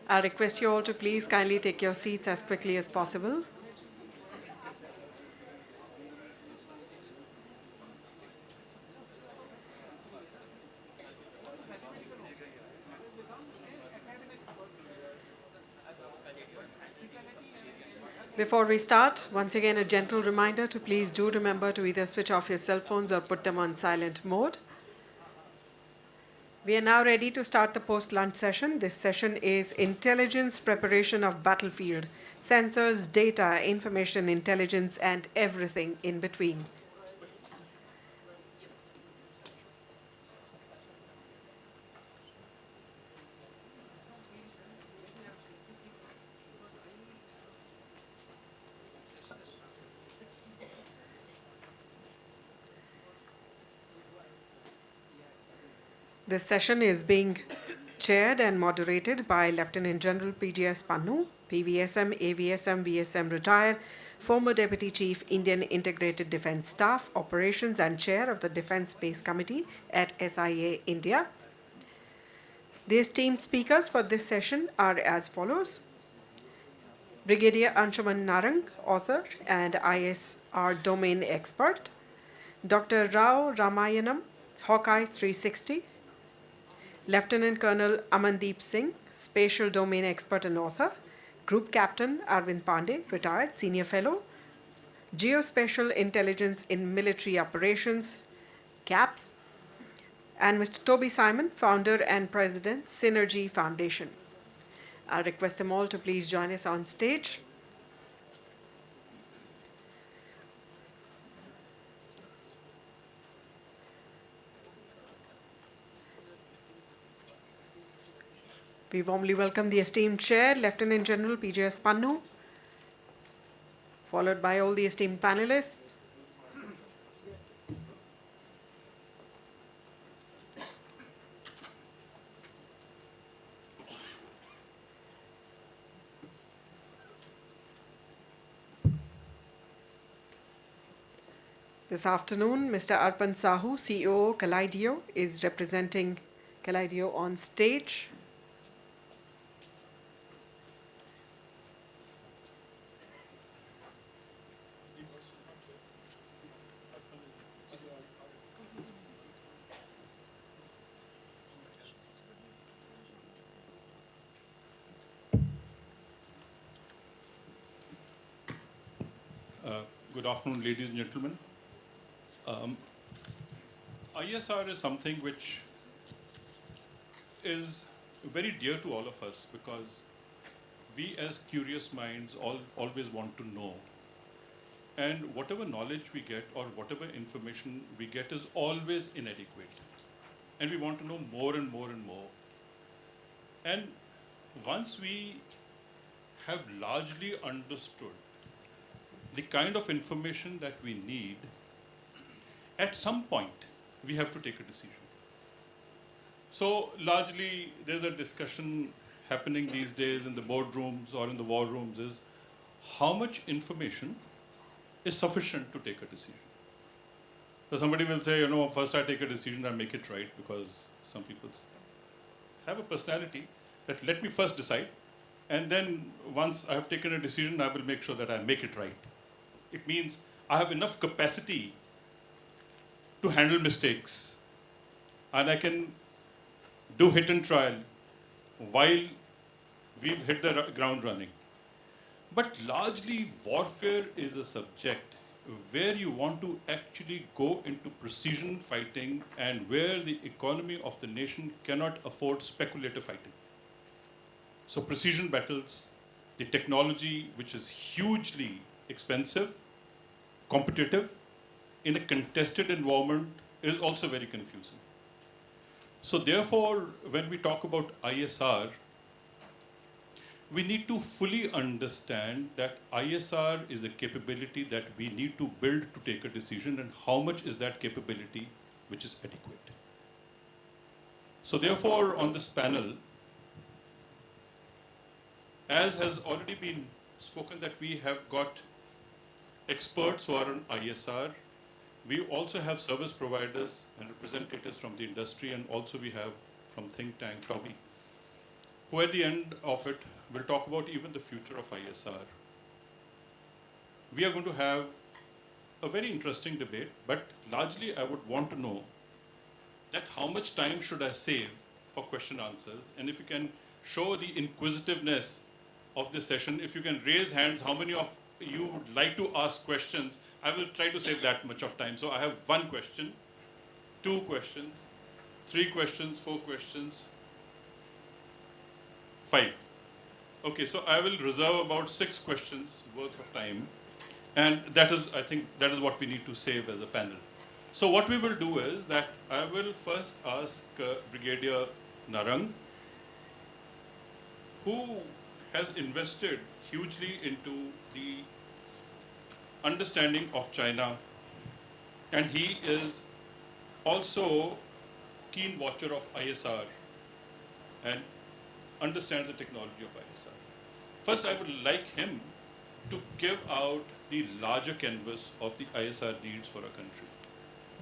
I request you all to please kindly take your seats as quickly as possible. Before we start, once again, a gentle reminder to please do remember to either switch off your cell phones or put them on silent mode. We are now ready to start the post-lunch session. This session is Intelligence Preparation of Battlefield, Sensors, Data, Information Intelligence, and everything in between. This session is being chaired and moderated by Lieutenant General PGS Pannu, PVSM, AVSM, VSM retired, former Deputy Chief, Indian Integrated Defence Staff, Operations and Chair of the Defence Space Committee at SIA-INDIA. The esteemed speakers for this session are as follows. Brigadier Anshuman Narang, author and ISR domain expert. Dr. Rao Ramayanam, Hawkeye 360. Lieutenant Colonel Amandeep Singh, spatial domain expert and author. Group Captain Arvind Pandey, retired, senior fellow. Geospatial Intelligence in Military Operations, CAPS. And Mr. Toby Simon, founder and president, Synergy Foundation. I request them all to please join us on stage. We warmly welcome the esteemed chair, Lieutenant General PGS Pannu, followed by all the esteemed panelists. This afternoon, Mr. Arpan Sahu, CEO, Kaleido, is representing Kaleido on stage. Good afternoon, ladies and gentlemen. ISR is something which is very dear to all of us because we as curious minds always want to know. And whatever knowledge we get or whatever information we get is always inadequate. And we want to know more and more and more. And once we have largely understood the kind of information that we need, at some point, we have to take a decision. So largely, there's a discussion happening these days in the boardrooms or in the war rooms is how much information is sufficient to take a decision. So somebody will say, first I take a decision, I make it right, because some people have a personality that let me first decide, and then once I have taken a decision, I will make sure that I make it right. It means I have enough capacity to handle mistakes, and I can do hit and trial while we've hit the ground running. But largely, warfare is a subject where you want to actually go into precision fighting and where the economy of the nation cannot afford speculative fighting. So precision battles, the technology which is hugely expensive, competitive, in a contested environment is also very confusing. So therefore, when we talk about ISR, we need to fully understand that ISR is a capability that we need to build to take a decision, and how much is that capability which is adequate. So therefore, on this panel, as has already been spoken, that we have got experts who are on ISR. We also have service providers and representatives from the industry, and also we have from think tank Toby. who at the end of it will talk about even the future of ISR. We are going to have a very interesting debate, but largely I would want to know that how much time should I save for question answers, and if you can show the inquisitiveness of this session, if you can raise hands, how many of you would like to ask questions? I will try to save that much of time. So I have 1 question, 2 questions, 3 questions, 4 questions, 5. Okay, so I will reserve about 6 questions worth of time. And that is, I think, that is what we need to save as a panel. So what we will do is that I will first ask Brigadier Narang, who has invested hugely into the understanding of China, and he is also keen watcher of ISR and understands the technology of ISR. First, I would like him to give out the larger canvas of the ISR needs for our country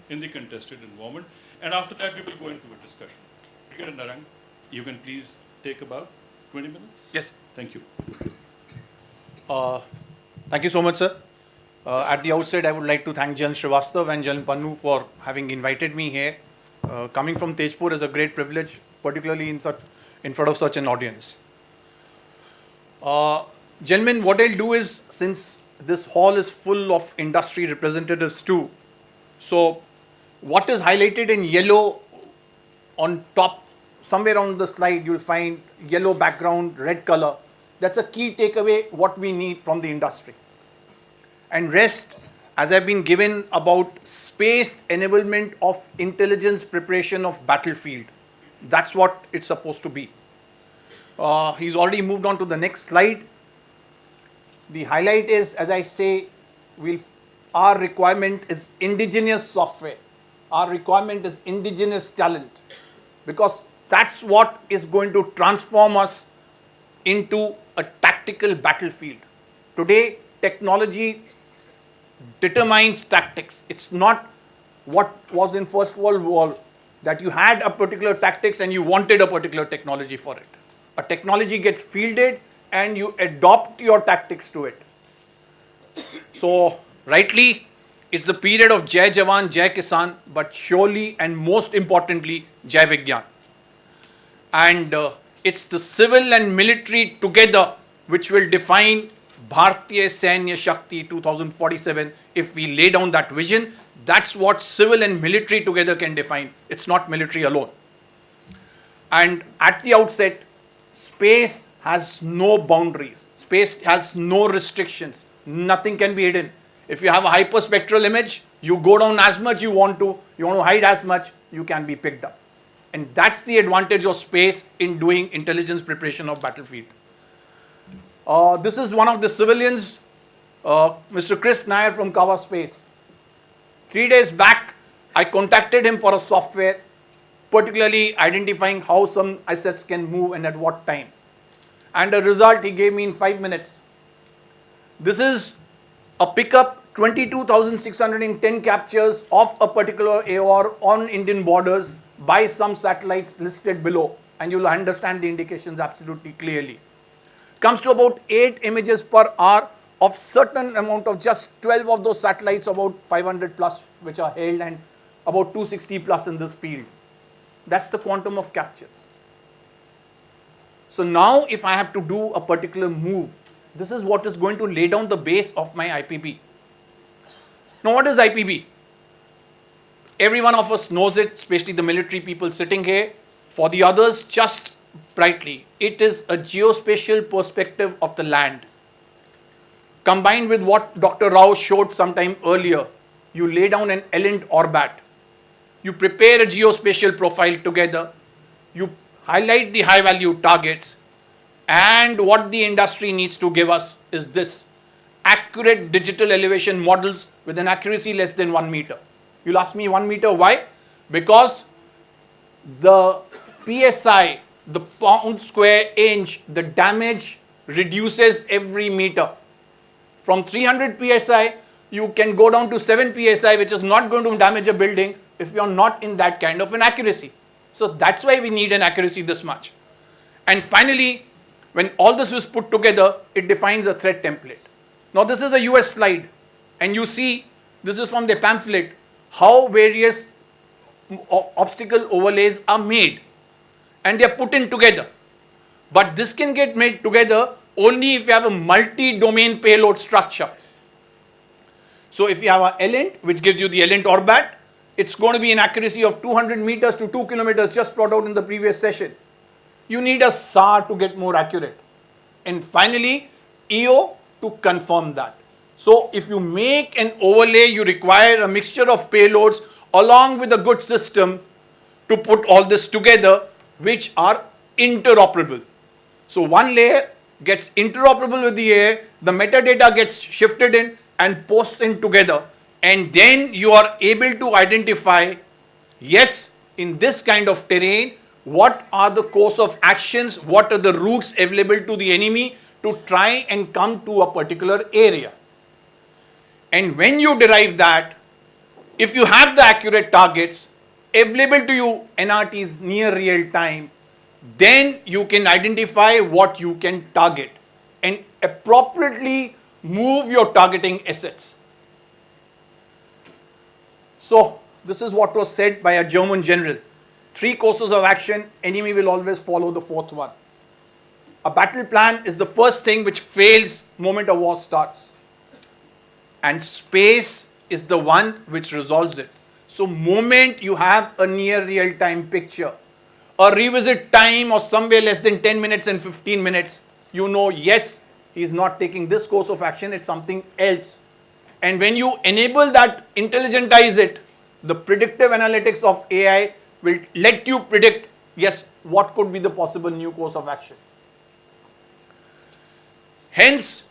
in the contested environment, and after that we will go into a discussion. Brigadier Narang, you can please take about 20 minutes? Yes. Thank you. Thank you so much, sir. At the outset, I would like to thank Jan Srivastav and Jan Pannu for having invited me here. Coming from Tejpur is a great privilege, particularly in front of such an audience. Gentlemen, what I'll do is, since this hall is full of industry representatives too, so what is highlighted in yellow on top, somewhere on the slide, you'll find yellow background, red color. That's a key takeaway, what we need from the industry. And rest, as I've been given about space enablement of intelligence preparation of battlefield. That's what it's supposed to be. He's already moved on to the next slide. The highlight is, as I say, our requirement is indigenous software. Our requirement is indigenous talent, because that's what is going to transform us into a tactical battlefield. Today, technology determines tactics. It's not what was in First World War, that you had a particular tactics and you wanted a particular technology for it. A technology gets fielded and you adopt your tactics to it. So, rightly, it's the period of Jai Jawan, Jai Kisan, but surely and most importantly, Jai Vigyan. And it's the civil and military together which will define Bharatiya Sainya Shakti 2047. If we lay down that vision, that's what civil and military together can define. It's not military alone. And at the outset, space has no boundaries. Space has no restrictions. Nothing can be hidden. If you have a hyperspectral image, you go down as much you want to hide as much, you can be picked up. And that's the advantage of space in doing intelligence preparation of battlefield. This is one of the civilians, Mr. Chris Nair from Kawa Space. 3 days back, I contacted him for a software, particularly identifying how some assets can move and at what time. And a result he gave me in 5 minutes. This is a pickup, 22,610 captures of a particular AOR on Indian borders by some satellites listed below, and you will understand the indications absolutely clearly. Comes to about 8 images per hour of certain amount of just 12 of those satellites, about 500 plus which are held, and about 260 plus in this field. That's the quantum of captures. So now if I have to do a particular move, this is what is going to lay down the base of my IPB. Now what is IPB? Every one of us knows it, especially the military people sitting here. For the others, just brightly, it is a geospatial perspective of the land. Combined with what Dr. Rao showed sometime earlier, you lay down an errant orbit. You prepare a geospatial profile together. You highlight the high value targets. And what the industry needs to give us is this: accurate digital elevation models with an accuracy less than 1 meter. You'll ask me 1 meter, why? Because the PSI, the pound square inch, the damage reduces every meter. From 300 PSI, you can go down to 7 PSI, which is not going to damage a building if you're not in that kind of an accuracy. So that's why we need an accuracy this much. And finally, when all this was put together, it defines a threat template. Now this is a US slide, and you see this is from the pamphlet how various obstacle overlays are made, and they are put in together. But this can get made together only if you have a multi-domain payload structure. So if you have a ELINT, which gives you the ELINT orbit, it's going to be an accuracy of 200 meters to 2 kilometers, just brought out in the previous session. You need a SAR to get more accurate. And finally, EO to confirm that. So if you make an overlay, you require a mixture of payloads along with a good system to put all this together, which are interoperable. So one layer gets interoperable with the AI, the metadata gets shifted in and posts in together, and then you are able to identify, yes, in this kind of terrain, what are the course of actions, what are the routes available to the enemy to try and come to a particular area. And when you derive that, if you have the accurate targets available to you, NRTs near real time, then you can identify what you can target and appropriately move your targeting assets. So this is what was said by a German general. 3 courses of action, enemy will always follow the 4th one. A battle plan is the first thing which fails moment a war starts. And space is the one which resolves it. So moment you have a near real time picture, a revisit time of somewhere less than 10 minutes and 15 minutes, you know, yes, he is not taking this course of action, it's something else. And when you enable that, intelligentize it, the predictive analytics of AI will let you predict, yes, what could be the possible new course of action. Hence,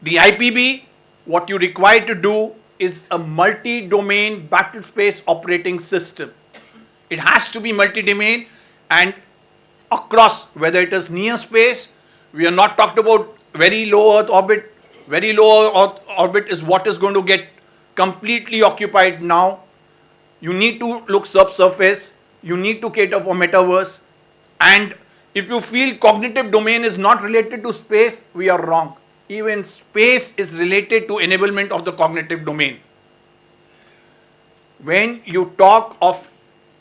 the IPB, what you require to do is a multi-domain battle space operating system. It has to be multi-domain and across, whether it is near space, we are not talked about very low Earth orbit. Very low Earth orbit is what is going to get completely occupied now. You need to look subsurface, you need to cater for metaverse, and if you feel cognitive domain is not related to space, we are wrong. Even space is related to enablement of the cognitive domain. When you talk of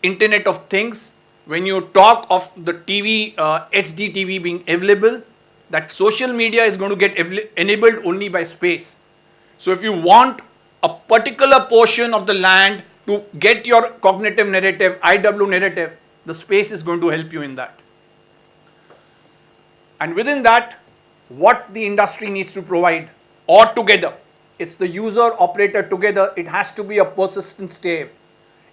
Internet of Things, when you talk of the TV, HD TV being available, that social media is going to get enabled only by space. So if you want a particular portion of the land to get your cognitive narrative, IW narrative, the space is going to help you in that. And within that, what the industry needs to provide all together, it's the user operator together, it has to be a persistent state.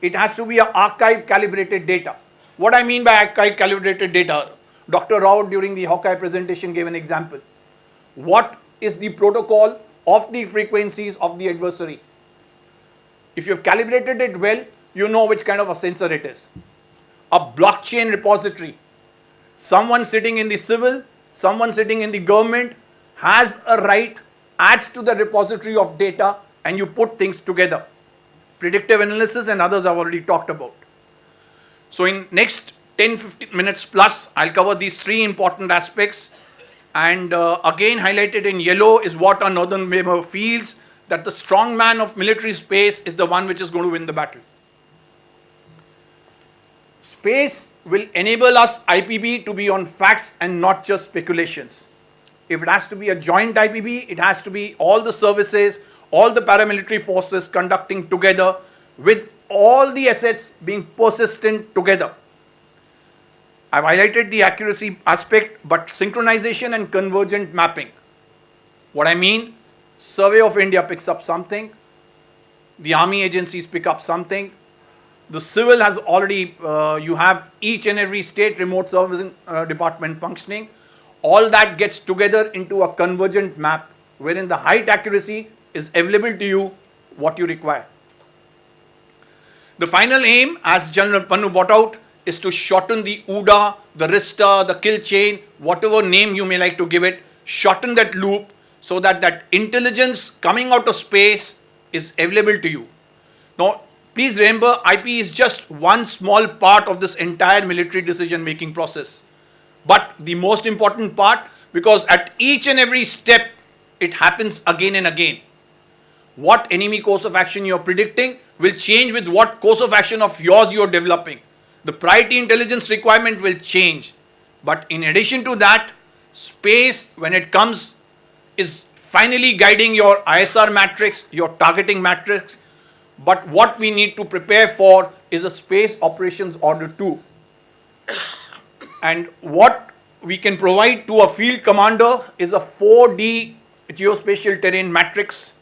It has to be an archive calibrated data. What I mean by archive calibrated data, Dr. Rao during the Hawkeye presentation gave an example. What is the protocol of the frequencies of the adversary? If you have calibrated it well, you know which kind of a sensor it is. A blockchain repository. Someone sitting in the civil, someone sitting in the government has a right, adds to the repository of data, and you put things together. Predictive analysis and others I've already talked about. So in next 10-15 minutes plus, I'll cover these 3 important aspects. And again highlighted in yellow is what our northern member feels, that the strong man of military space is the one which is going to win the battle. Space will enable us IPB to be on facts and not just speculations. If it has to be a joint IPB, it has to be all the services, all the paramilitary forces conducting together with all the assets being persistent together. I've highlighted the accuracy aspect, but synchronization and convergent mapping. What I mean, Survey of India picks up something, the army agencies pick up something, the civil has already, you have each and every state remote servicing department functioning. All that gets together into a convergent map wherein the height accuracy is available to you what you require. The final aim, as General Pannu brought out, is to shorten the UDA, the RISTA, the kill chain, whatever name you may like to give it, shorten that loop so that that intelligence coming out of space is available to you. Now, please remember, IP is just one small part of this entire military decision-making process. But the most important part, because at each and every step, it happens again and again. What enemy course of action you're predicting will change with what course of action of yours you're developing. The priority intelligence requirement will change. But in addition to that, space, when it comes, is finally guiding your ISR matrix, your targeting matrix. But what we need to prepare for is a space operations order 2. And what we can provide to a field commander is a 4D geospatial terrain matrix,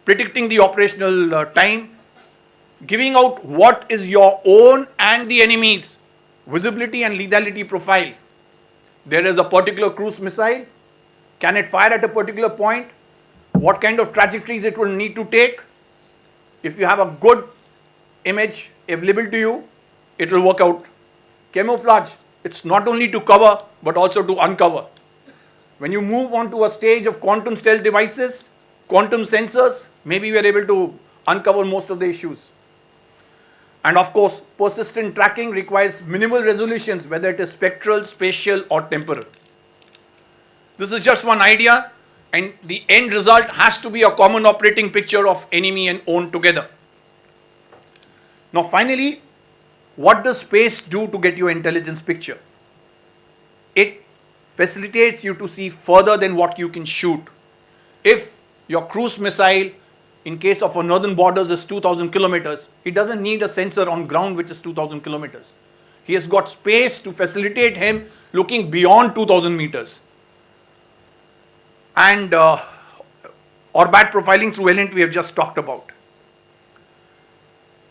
predicting the operational time, giving out what is your own and the enemy's visibility and lethality profile. There is a particular cruise missile. Can it fire at a particular point? What kind of trajectories it will need to take? If you have a good image available to you, it will work out. Camouflage, it's not only to cover but also to uncover. When you move on to a stage of quantum stealth devices, quantum sensors, maybe we are able to uncover most of the issues. And of course, persistent tracking requires minimal resolutions, whether it is spectral, spatial or temporal. This is just one idea, and the end result has to be a common operating picture of enemy and own together. Now finally, what does space do to get your intelligence picture? It facilitates you to see further than what you can shoot. If your cruise missile, in case of our northern borders, is 2,000 kilometers, he doesn't need a sensor on ground which is 2,000 kilometers. He has got space to facilitate him looking beyond 2,000 meters. And orbit profiling through LNT we have just talked about.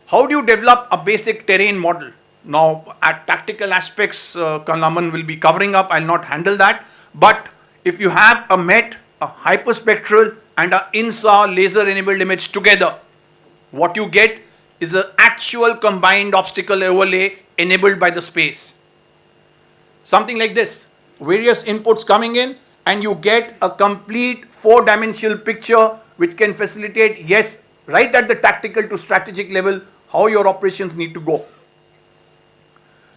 How do you develop a basic terrain model? Now, at tactical aspects, Kalaman will be covering up. I'll not handle that. But if you have a MET, a hyperspectral, and an INSA laser-enabled image together, what you get is an actual combined obstacle overlay enabled by the space. Something like this. Various inputs coming in, and you get a complete 4-dimensional picture which can facilitate, yes, right at the tactical to strategic level, how your operations need to go.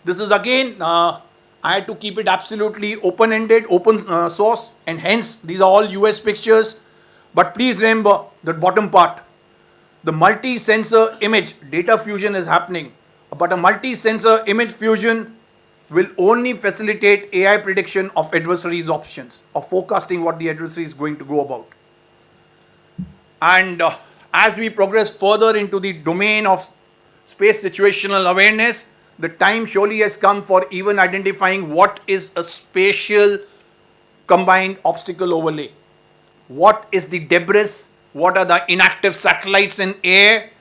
This is again, I had to keep it absolutely open-ended, open source, and hence these are all US pictures. But please remember the bottom part. The multi-sensor image data fusion is happening, but a multi-sensor image fusion will only facilitate AI prediction of adversaries' options or forecasting what the adversary is going to go about. And as we progress further into the domain of space situational awareness, the time surely has come for even identifying what is a spatial combined obstacle overlay. What is the debris? What are the inactive satellites in air?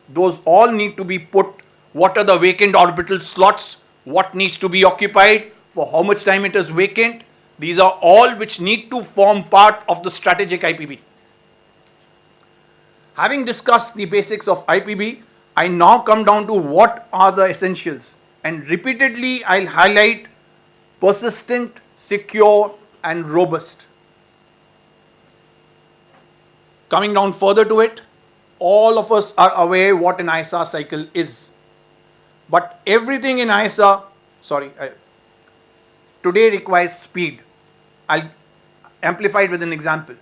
Those all need to be put. What are the vacant orbital slots? What needs to be occupied? For how much time it is vacant? These are all which need to form part of the strategic IPB. Having discussed the basics of IPB, I now come down to what are the essentials. And repeatedly I'll highlight persistent, secure and robust. Coming down further to it, all of us are aware what an ISR cycle is. But everything in ISR, today requires speed. I'll amplify it with an example.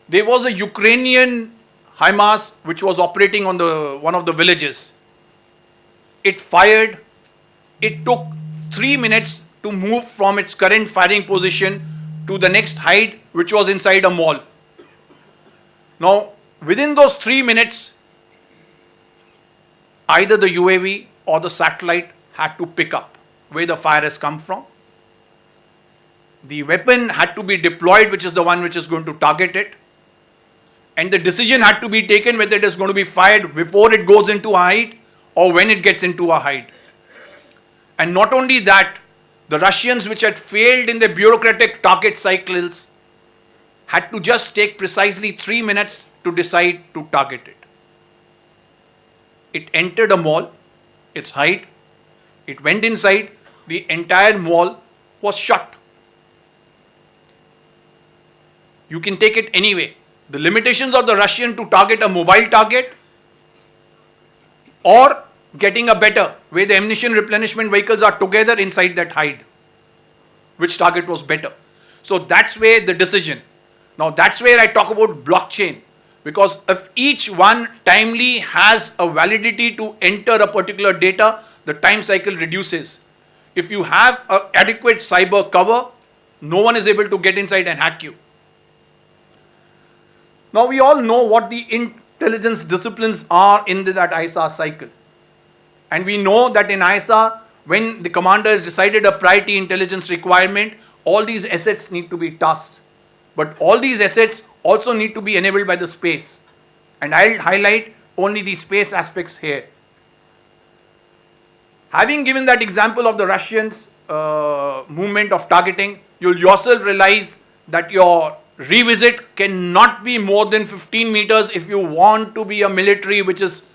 There was a Ukrainian HIMARS which was operating on one of the villages. It fired. It took 3 minutes to move from its current firing position to the next hide, which was inside a mall. Now, within those 3 minutes, either the UAV or the satellite had to pick up where the fire has come from. The weapon had to be deployed, which is the one which is going to target it. And the decision had to be taken whether it is going to be fired before it goes into a hide or when it gets into a hide. And not only that, the Russians, which had failed in their bureaucratic target cycles, had to just take precisely 3 minutes to decide to target it. It entered a mall, its hide, it went inside, the entire mall was shut. You can take it anyway. The limitations of the Russian to target a mobile target or getting a better, where the ammunition replenishment vehicles are together inside that hide. which target was better. So that's where the decision. Now that's where I talk about blockchain, because if each one timely has a validity to enter a particular data, the time cycle reduces. If you have an adequate cyber cover, no one is able to get inside and hack you. Now we all know what the intelligence disciplines are in that ISR cycle. And we know that in ISR, when the commander has decided a priority intelligence requirement, all these assets need to be tasked. But all these assets also need to be enabled by the space. And I'll highlight only the space aspects here. Having given that example of the Russians' movement of targeting, you'll yourself realize that your revisit cannot be more than 15 meters if you want to be a military which is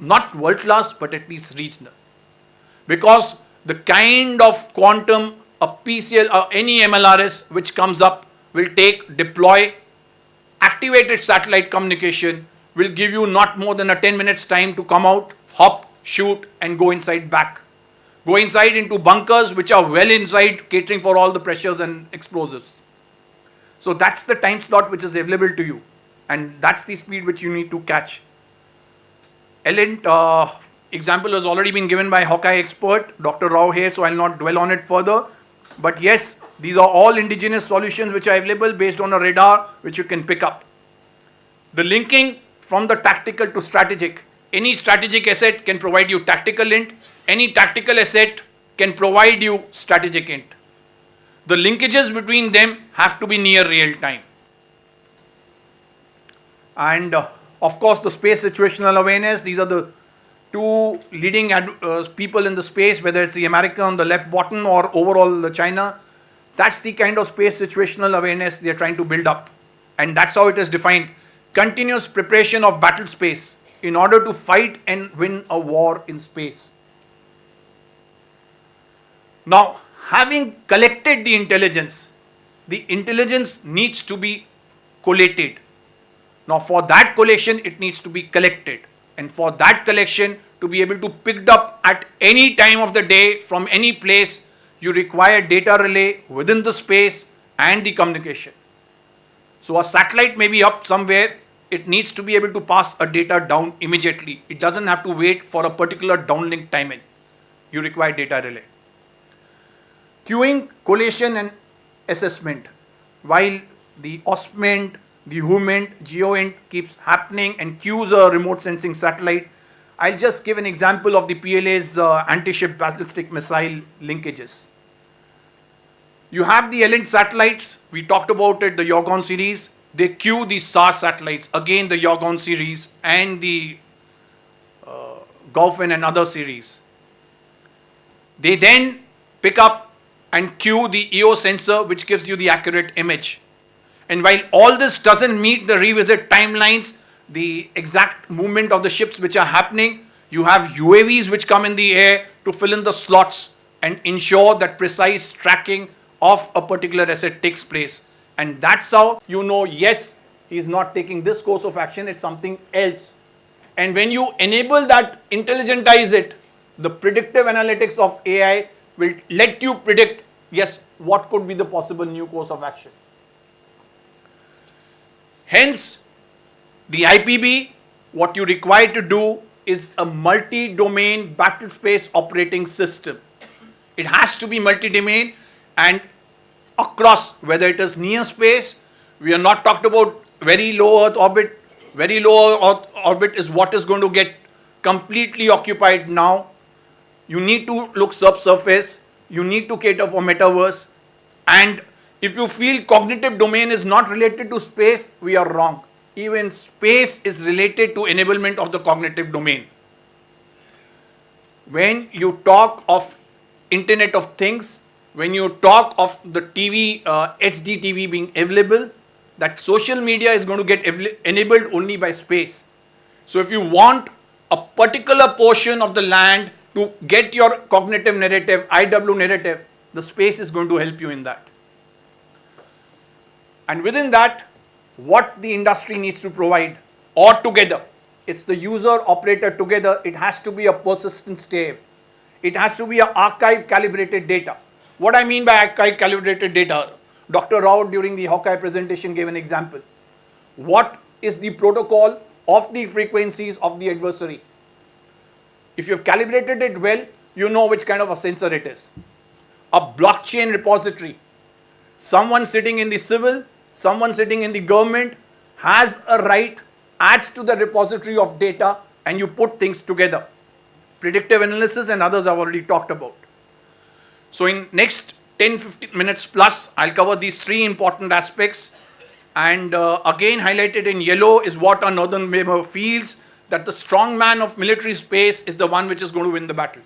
not world class but at least regional. Because the kind of quantum a PCL or any MLRS which comes up will deploy activated satellite communication, will give you not more than a 10 minutes time to come out, hop, shoot and go inside back. Go inside into bunkers which are well inside, catering for all the pressures and explosives. So that's the time slot which is available to you, and that's the speed which you need to catch. Example has already been given by Hawkeye expert Dr. Rao here, so I'll not dwell on it further. But yes, these are all indigenous solutions which are available based on a radar which you can pick up. The linking from the tactical to strategic. Any strategic asset can provide you tactical int. Any tactical asset can provide you strategic int. The linkages between them have to be near real time. And of course, the space situational awareness. These are the two leading people in the space, whether it's the America on the left bottom or overall the China. That's the kind of space situational awareness they're trying to build up. And that's how it is defined. Continuous preparation of battle space in order to fight and win a war in space. Now, having collected the intelligence needs to be collated. Now, for that collation, it needs to be collected. And for that collection to be able to picked up at any time of the day from any place, you require data relay within the space and the communication. So a satellite may be up somewhere, it needs to be able to pass a data down immediately. It doesn't have to wait for a particular downlink timing. You require data relay. Queuing, collation and assessment. While the OSPMENT, the HUMENT, GeoINT keeps happening and queues a remote sensing satellite, I'll just give an example of the PLA's anti-ship ballistic missile linkages. You have the LN satellites, we talked about it, the Yorgon series. They queue the SAR satellites, again the Yorgon series and the Golfin and other series. They then pick up and queue the EO sensor which gives you the accurate image. And while all this doesn't meet the revisit timelines, the exact movement of the ships which are happening, you have UAVs which come in the air to fill in the slots and ensure that precise tracking of a particular asset takes place. And that's how you know, yes, he's not taking this course of action, it's something else. And when you enable that, intelligentize it, the predictive analytics of AI will let you predict, yes, what could be the possible new course of action. Hence, the IPB, what you require to do is a multi-domain battle space operating system. It has to be multi-domain and across, whether it is near space, we are not talked about very low Earth orbit. Very low Earth orbit is what is going to get completely occupied now. You need to look subsurface, you need to cater for metaverse, and if you feel cognitive domain is not related to space, we are wrong. Even space is related to enablement of the cognitive domain. When you talk of Internet of Things, when you talk of the TV, HD TV being available, that social media is going to get enabled only by space. So if you want a particular portion of the land to get your cognitive narrative, IW narrative, the space is going to help you in that. And within that, what the industry needs to provide, or together, it's the user operator together, it has to be a persistent stay. It has to be an archive calibrated data. What I mean by calibrated data, Dr. Rao during the Hawkeye presentation gave an example. What is the protocol of the frequencies of the adversary? If you've calibrated it well, you know which kind of a sensor it is. A blockchain repository. Someone sitting in the civil, someone sitting in the government has a right, adds to the repository of data, and you put things together. Predictive analysis and others I've already talked about. So in next 10-15 minutes plus, I'll cover these three important aspects. And again highlighted in yellow is what our northern member feels, that the strong man of military space is the one which is going to win the battle.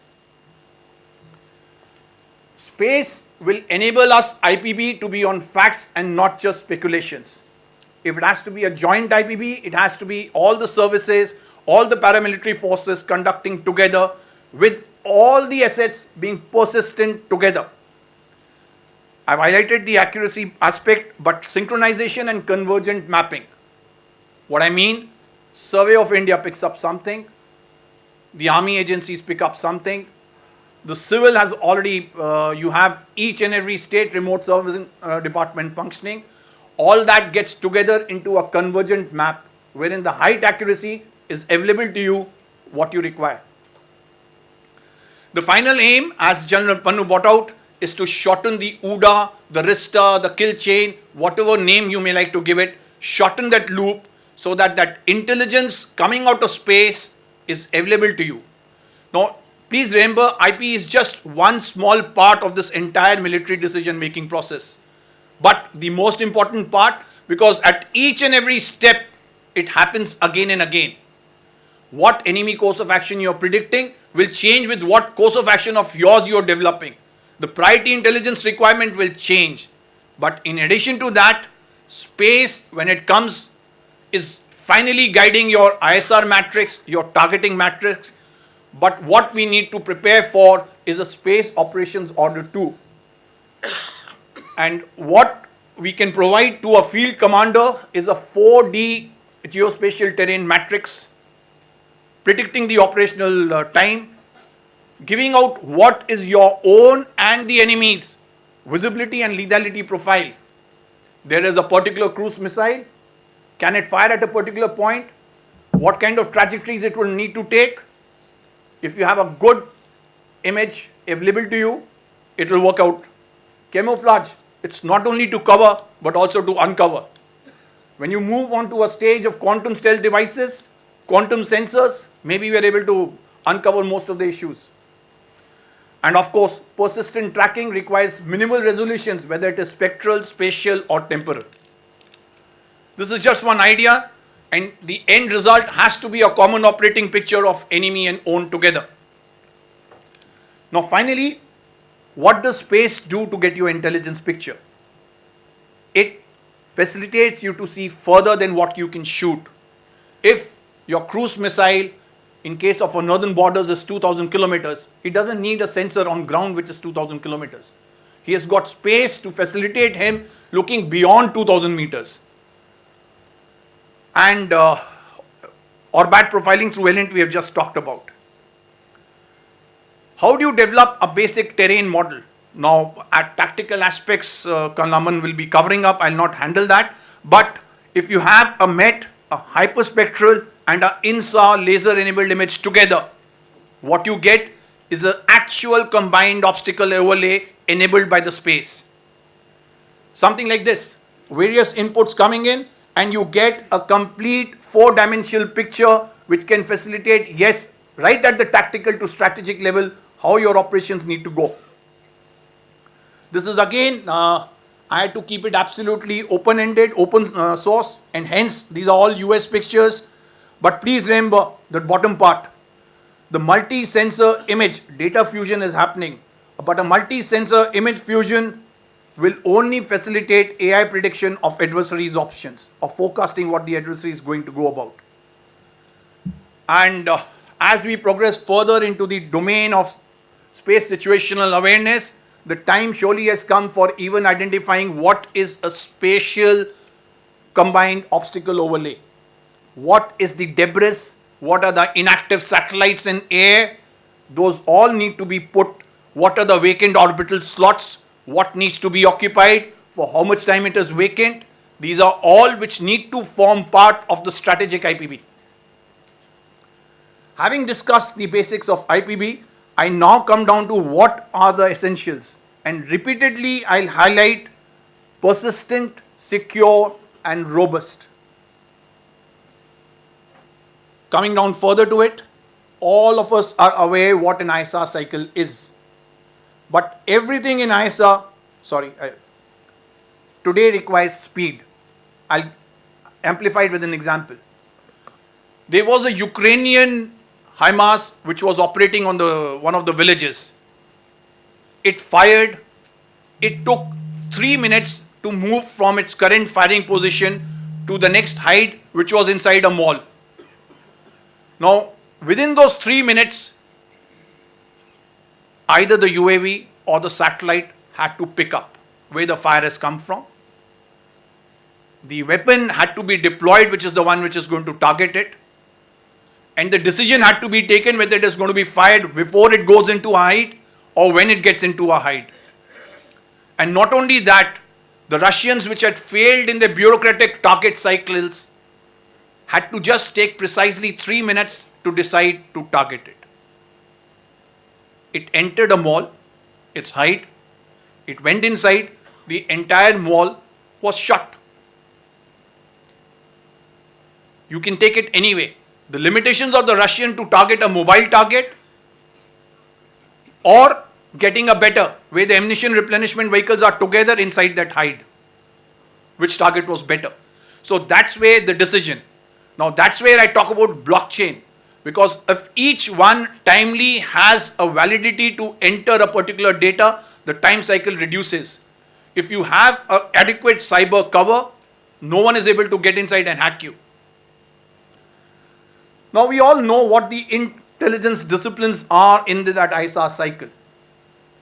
Space will enable us, IPB, to be on facts and not just speculations. If it has to be a joint IPB, it has to be all the services, all the paramilitary forces conducting together with all the assets being persistent together. I've highlighted the accuracy aspect, but synchronization and convergent mapping. What I mean, Survey of India picks up something, the army agencies pick up something, the civil has already, you have each and every state remote servicing department functioning. All that gets together into a convergent map wherein the height accuracy is available to you what you require. The final aim, as General Pannu brought out, is to shorten the OODA, the RISTA, the kill chain, whatever name you may like to give it, shorten that loop so that that intelligence coming out of space is available to you. Now, please remember, IP is just one small part of this entire military decision-making process. But the most important part, because at each and every step, it happens again and again. What enemy course of action you are predicting will change with what course of action of yours you are developing. The priority intelligence requirement will change. But in addition to that, space, when it comes, is finally guiding your ISR matrix, your targeting matrix. But what we need to prepare for is a space operations order 2. And what we can provide to a field commander is a 4D geospatial terrain matrix, predicting the operational time, giving out what is your own and the enemy's visibility and lethality profile. There is a particular cruise missile. Can it fire at a particular point? What kind of trajectories it will need to take? If you have a good image available to you, it will work out. Camouflage, it's not only to cover, but also to uncover. When you move on to a stage of quantum stealth devices, quantum sensors, maybe we are able to uncover most of the issues. And of course, persistent tracking requires minimal resolutions, whether it is spectral, spatial, or temporal. This is just one idea, and the end result has to be a common operating picture of enemy and own together. Now finally, what does space do to get your intelligence picture? It facilitates you to see further than what you can shoot. If your cruise missile, in case of our northern borders, is 2,000 kilometers, he doesn't need a sensor on ground which is 2,000 kilometers. He has got space to facilitate him looking beyond 2,000 meters. And orbat profiling through LNT we have just talked about. How do you develop a basic terrain model? Now, at tactical aspects, Kalaman will be covering up. I'll not handle that. But if you have a MET, a hyperspectral, and an INSA laser-enabled image together, what you get is an actual combined obstacle overlay enabled by the space. Something like this. Various inputs coming in, and you get a complete 4-dimensional picture which can facilitate, yes, right at the tactical to strategic level, how your operations need to go. This is again, I had to keep it absolutely open-ended, open source, and hence these are all US pictures. But please remember the bottom part. The multi-sensor image data fusion is happening, but a multi-sensor image fusion will only facilitate AI prediction of adversaries' options or forecasting what the adversary is going to go about. And as we progress further into the domain of space situational awareness, the time surely has come for even identifying what is a spatial combined obstacle overlay. What is the debris? What are the inactive satellites in air? Those all need to be put. What are the vacant orbital slots? what needs to be occupied, for how much time it is vacant. These are all which need to form part of the strategic IPB. Having discussed the basics of IPB, I now come down to what are the essentials. And repeatedly, I'll highlight persistent, secure, and robust. Coming down further to it, all of us are aware what an ISA cycle is. But everything in ISA, today requires speed. I'll amplify it with an example. There was a Ukrainian HIMARS which was operating on one of the villages. It fired. It took 3 minutes to move from its current firing position to the next hide, which was inside a mall. Now, within those 3 minutes, either the UAV or the satellite had to pick up where the fire has come from. The weapon had to be deployed, which is the one which is going to target it. And the decision had to be taken whether it is going to be fired before it goes into a hide or when it gets into a hide. And not only that, the Russians, which had failed in their bureaucratic target cycles, had to just take precisely 3 minutes to decide to target it. It entered a mall, its hide, it went inside, the entire mall was shut. You can take it anyway. The limitations of the Russian to target a mobile target or getting a better, where the ammunition replenishment vehicles are together inside that hide. Which target was better? So that's where the decision. Now that's where I talk about blockchain, because if each one timely has a validity to enter a particular data, the time cycle reduces. If you have an adequate cyber cover, no one is able to get inside and hack you. Now we all know what the intelligence disciplines are in that ISA cycle.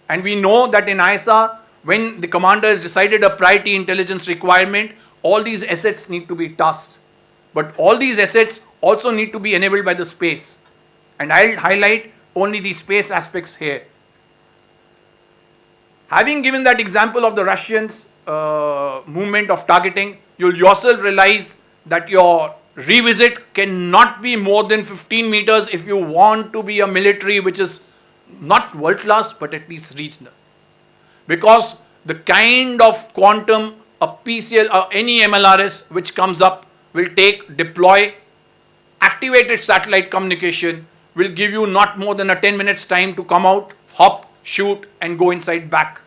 And we know that in ISA, when the commander has decided a priority intelligence requirement, all these assets need to be tasked. But all these assets also need to be enabled by the space. And I'll highlight only the space aspects here. Having given that example of the Russians' movement of targeting, you'll yourself realize that your revisit cannot be more than 15 meters if you want to be a military which is not world class but at least regional. Because the kind of quantum a PCL or any MLRS which comes up will deploy activated satellite communication, will give you not more than a 10 minutes time to come out, hop, shoot and go inside back.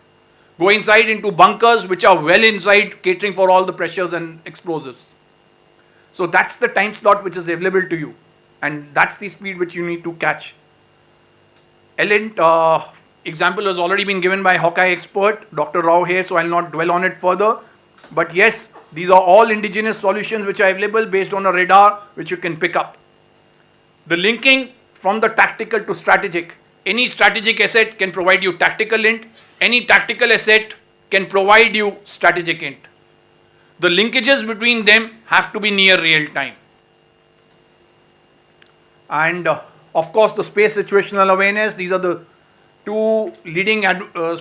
Go inside into bunkers which are well inside, catering for all the pressures and explosives. So that's the time slot which is available to you, and that's the speed which you need to catch. Example has already been given by Hawkeye expert Dr. Rao here, so I'll not dwell on it further. But yes, these are all indigenous solutions which are available based on a radar which you can pick up. The linking from the tactical to strategic. Any strategic asset can provide you tactical int. Any tactical asset can provide you strategic int. The linkages between them have to be near real time. And of course, the space situational awareness. These are the two leading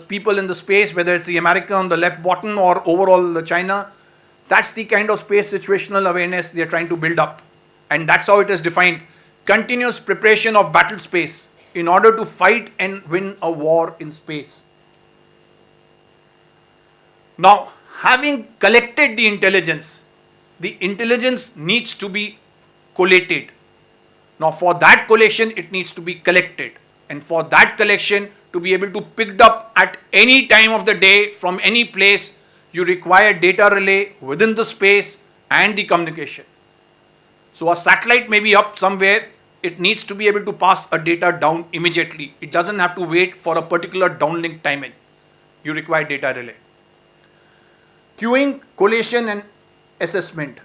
people in the space, whether it's the America on the left bottom or overall the China. That's the kind of space situational awareness they're trying to build up. And that's how it is defined. Continuous preparation of battle space in order to fight and win a war in space. Now, having collected the intelligence needs to be collated. Now, for that collation, it needs to be collected. And for that collection to be able to picked up at any time of the day from any place, you require data relay within the space and the communication. So a satellite may be up somewhere, it needs to be able to pass a data down immediately. It doesn't have to wait for a particular downlink timing. You require data relay. Queuing, collation and assessment.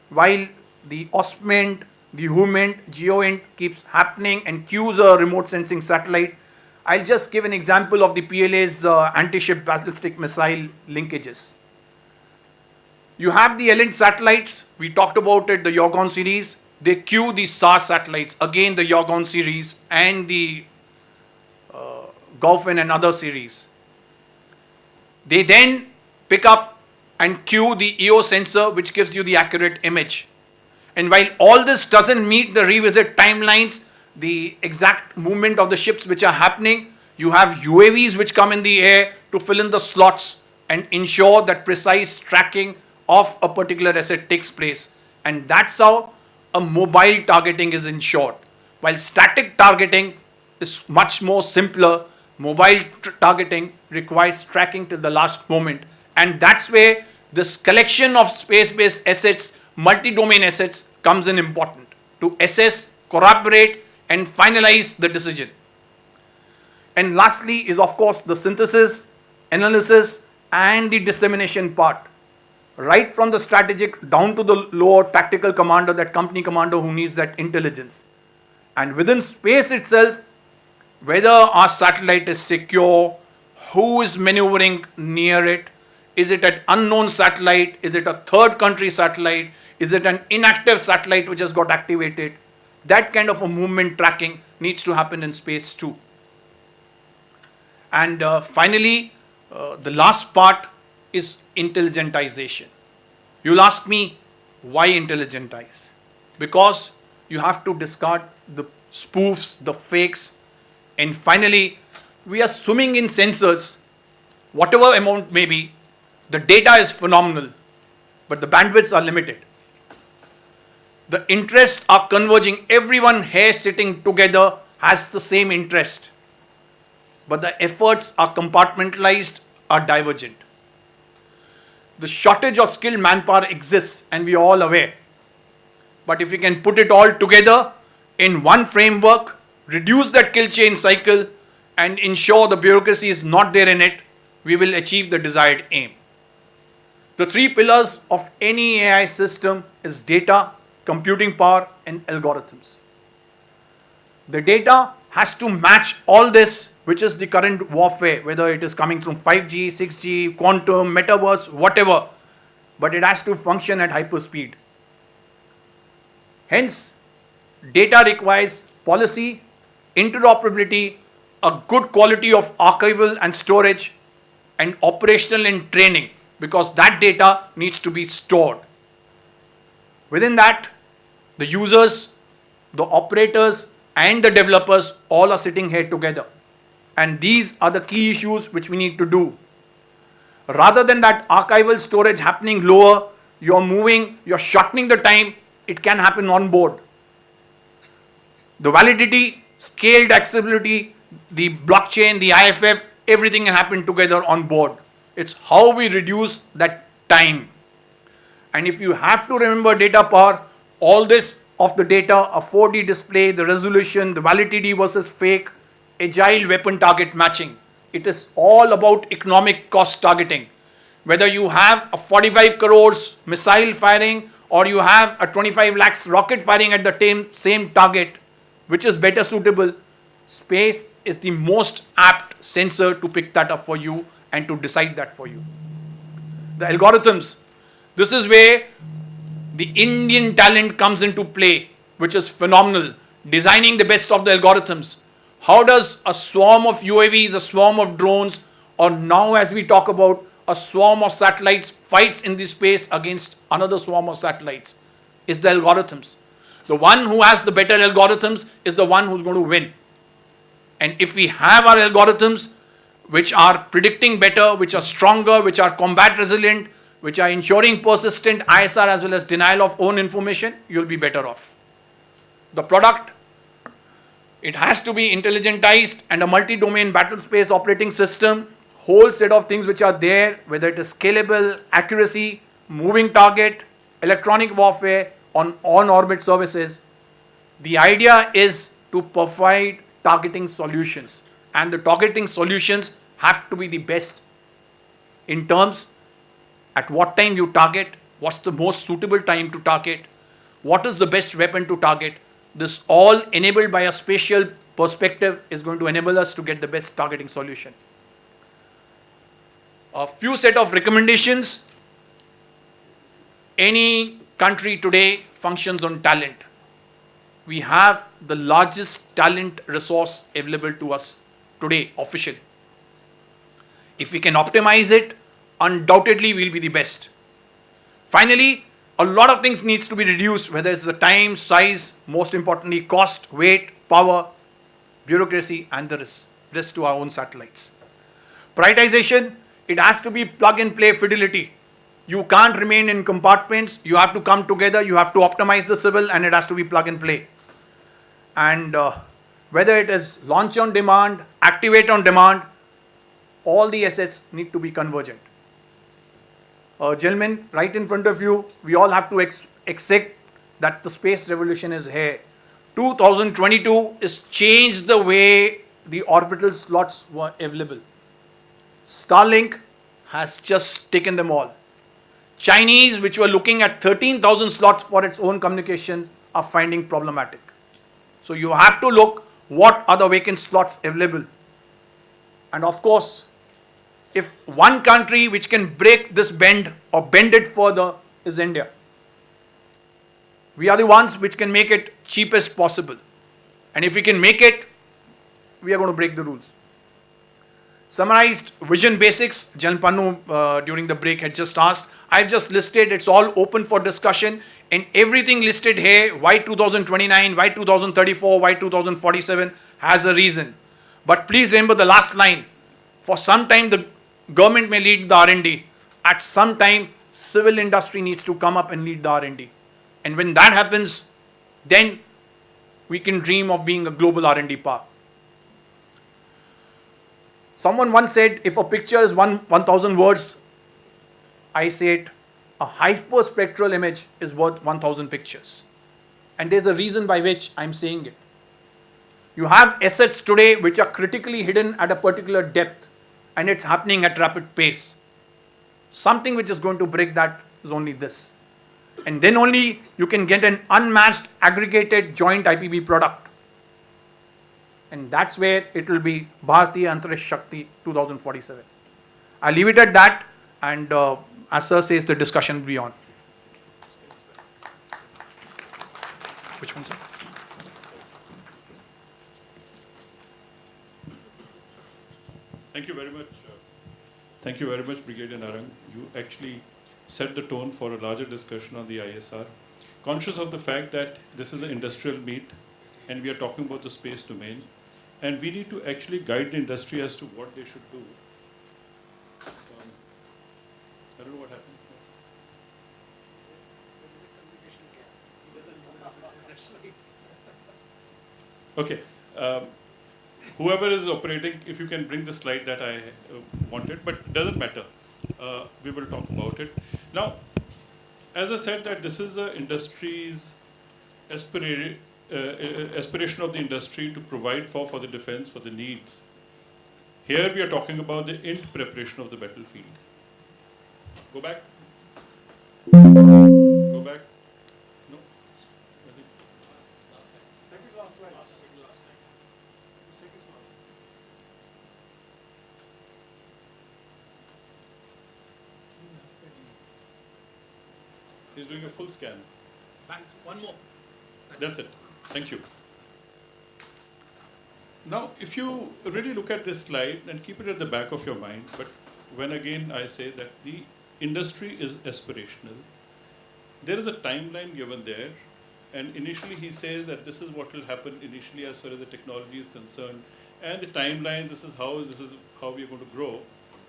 While the OSPMENT, the HUMENT, GeoINT keeps happening and queues a remote sensing satellite, I'll just give an example of the PLA's anti-ship ballistic missile linkages. You have the ELINT satellites, we talked about it, the Yorgon series. They queue the SAR satellites, again the Yorgon series and the Golfin and other series. They then pick up and cue the EO sensor, which gives you the accurate image. And while all this doesn't meet the revisit timelines, the exact movement of the ships which are happening, you have UAVs which come in the air to fill in the slots and ensure that precise tracking of a particular asset takes place. And that's how a mobile targeting is ensured. While static targeting is much more simpler, mobile targeting requires tracking till the last moment. And that's where this collection of space-based assets, multi-domain assets, comes in important to assess, corroborate, and finalize the decision. And lastly is, of course, the synthesis, analysis, and the dissemination part. Right from the strategic down to the lower tactical commander, that company commander who needs that intelligence. And within space itself, whether our satellite is secure, who is maneuvering near it, is it an unknown satellite, is it a third country satellite, is it an inactive satellite which has got activated, that kind of a movement tracking needs to happen in space too. And finally, the last part is intelligentization. You'll ask me, why intelligentize? Because you have to discard the spoofs, the fakes, and finally, we are swimming in sensors, whatever amount may be. The data is phenomenal, but the bandwidths are limited. The interests are converging. Everyone here sitting together has the same interest, but the efforts are compartmentalized, are divergent. The shortage of skilled manpower exists, and we are all aware. But if we can put it all together in one framework, reduce that kill chain cycle, and ensure the bureaucracy is not there in it, we will achieve the desired aim. The three pillars of any AI system is data, computing power, and algorithms. The data has to match all this, which is the current warfare, whether it is coming from 5G, 6G, quantum, metaverse, whatever, but it has to function at hyperspeed. Hence, data requires policy, interoperability, a good quality of archival and storage, and operational and training, because that data needs to be stored. Within that, the users, the operators, and the developers all are sitting here together. And these are the key issues which we need to do. Rather than that archival storage happening lower, you're shortening the time, it can happen on board. The validity, scaled accessibility, the blockchain, the IFF, everything can happen together on board. It's how we reduce that time. And if you have to remember data power, all this of the data, a 4D display, the resolution, the validity versus fake, agile weapon target matching. It is all about economic cost targeting. Whether you have a 45 crores missile firing or you have a 25 lakhs rocket firing at the same target, which is better suitable, space is the most apt sensor to pick that up for you and to decide that for you. The algorithms, this is where the Indian talent comes into play, which is phenomenal. Designing the best of the algorithms. How does a swarm of UAVs, a swarm of drones, or now as we talk about a swarm of satellites fights in this space against another swarm of satellites? Is the algorithms. The one who has the better algorithms is the one who's going to win. And if we have our algorithms which are predicting better, which are stronger, which are combat resilient, which are ensuring persistent ISR as well as denial of own information, you'll be better off. The product, it has to be intelligentized and a multi-domain battle space operating system, whole set of things which are there, whether it is scalable, accuracy, moving target, electronic warfare, on-orbit services. The idea is to provide targeting solutions, and the targeting solutions have to be the best in terms at what time you target, what's the most suitable time to target, what is the best weapon to target. This all enabled by a spatial perspective is going to enable us to get the best targeting solution. A few set of recommendations. Any country today functions on talent. We have the largest talent resource available to us today officially. If we can optimize it, undoubtedly we'll be the best. Finally, a lot of things needs to be reduced, whether it's the time, size, most importantly, cost, weight, power, bureaucracy, and the risk to our own satellites. Prioritization, it has to be plug-and-play fidelity. You can't remain in compartments. You have to come together. You have to optimize the civil, and it has to be plug-and-play. And whether it is launch on demand, activate on demand, all the assets need to be convergent. Gentlemen, right in front of you, we all have to accept that the space revolution is here. 2022 is changed the way the orbital slots were available. Starlink has just taken them all. Chinese, which were looking at 13,000 slots for its own communications, are finding problematic. So you have to look what are the vacant slots available. And of course, if one country which can break this bend or bend it further is India. We are the ones which can make it cheapest possible. And if we can make it, we are going to break the rules. Summarized vision basics, Jan Pannu during the break had just asked. I've just listed, it's all open for discussion, and everything listed here, why 2029, why 2034, why 2047, has a reason. But please remember the last line. For some time the government may lead the R&D. At some time, civil industry needs to come up and lead the R&D. And when that happens, then we can dream of being a global R&D park. Someone once said, if a picture is 1,000 words, I say it, a hyperspectral image is worth 1,000 pictures. And there's a reason by which I'm saying it. You have assets today which are critically hidden at a particular depth, and it's happening at rapid pace. Something which is going to break that is only this. And then only you can get an unmatched aggregated joint IPB product. And that's where it will be Bharatiya Antariksha Shakti 2047. I'll leave it at that, and as Sir says, the discussion will be on. Which one, sir? Thank you very much. Thank you very much, Brigadier Narang. You actually set the tone for a larger discussion on the ISR. Conscious of the fact that this is an industrial meet and we are talking about the space domain, and we need to actually guide the industry as to what they should do. I don't know what happened. Okay. Whoever is operating, if you can bring the slide that I wanted, but it doesn't matter. We will talk about it. Now, as I said, that this is the industry's aspiration of the industry to provide for the defense, for the needs. Here we are talking about the preparation of the battlefield. Go back. Go back. No. I think. Second last slide. He's doing a full scan. Thanks. One more. That's it. Thank you. Now, if you really look at this slide and keep it at the back of your mind, but when again I say that the industry is aspirational, there is a timeline given there, and initially he says that this is what will happen initially as far as the technology is concerned, and the timeline, this is how we are going to grow,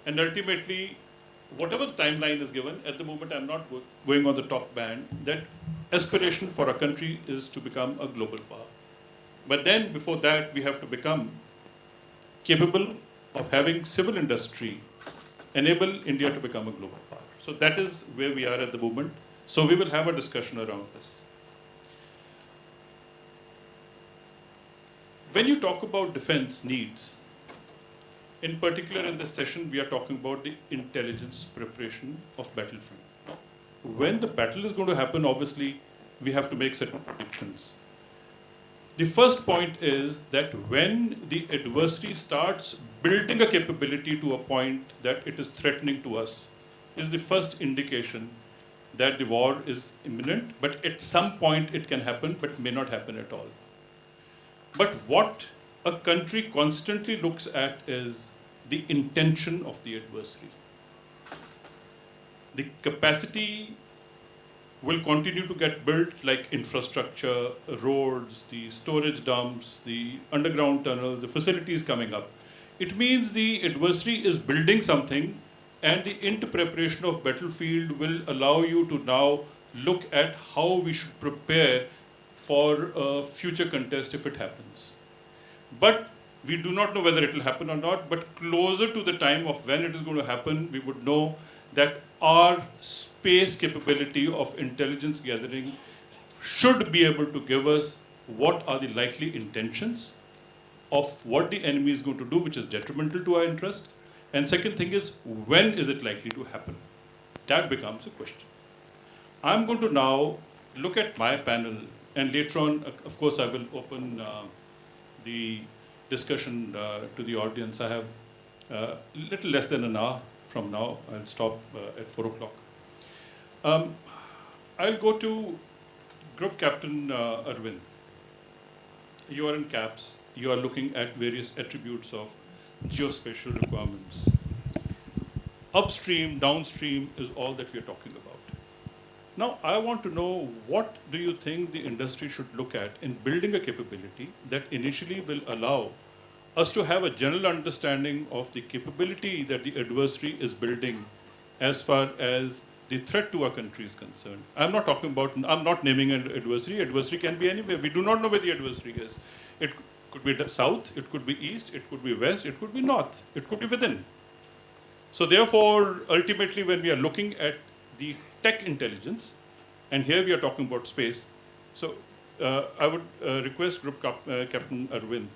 and ultimately, whatever the timeline is given, at the moment I'm not going on the top band, that aspiration for our country is to become a global power. But then before that, we have to become capable of having civil industry enable India to become a global power. So that is where we are at the moment. So we will have a discussion around this. When you talk about defense needs, in particular in this session, we are talking about the intelligence preparation of battlefield. When the battle is going to happen, obviously, we have to make certain predictions. The first point is that when the adversary starts building a capability to a point that it is threatening to us, is the first indication that the war is imminent, but at some point it can happen, but may not happen at all. But what a country constantly looks at is the intention of the adversary. The capacity will continue to get built, like infrastructure, roads, the storage dumps, the underground tunnels, the facilities coming up. It means the adversary is building something, and the into preparation of battlefield will allow you to now look at how we should prepare for a future contest if it happens. But we do not know whether it will happen or not, but closer to the time of when it is going to happen, we would know that our space capability of intelligence gathering should be able to give us what are the likely intentions of what the enemy is going to do, which is detrimental to our interest. And second thing is, when is it likely to happen? That becomes a question. I'm going to now look at my panel, and later on, of course, I will open the discussion to the audience. I have a little less than an hour from now. I'll stop at 4 o'clock. I'll go to Group Captain Arvind. You are in CAPS. You are looking at various attributes of geospatial requirements. Upstream, downstream is all that we are talking about. Now, I want to know, what do you think the industry should look at in building a capability that initially will allow us to have a general understanding of the capability that the adversary is building as far as the threat to our country is concerned. I'm not talking about, I'm not naming an adversary. Adversary can be anywhere. We do not know where the adversary is. It could be south, it could be east, it could be west, it could be north, it could be within. So therefore, ultimately, when we are looking at the tech intelligence, and here we are talking about space, so I would request Group Captain Arvind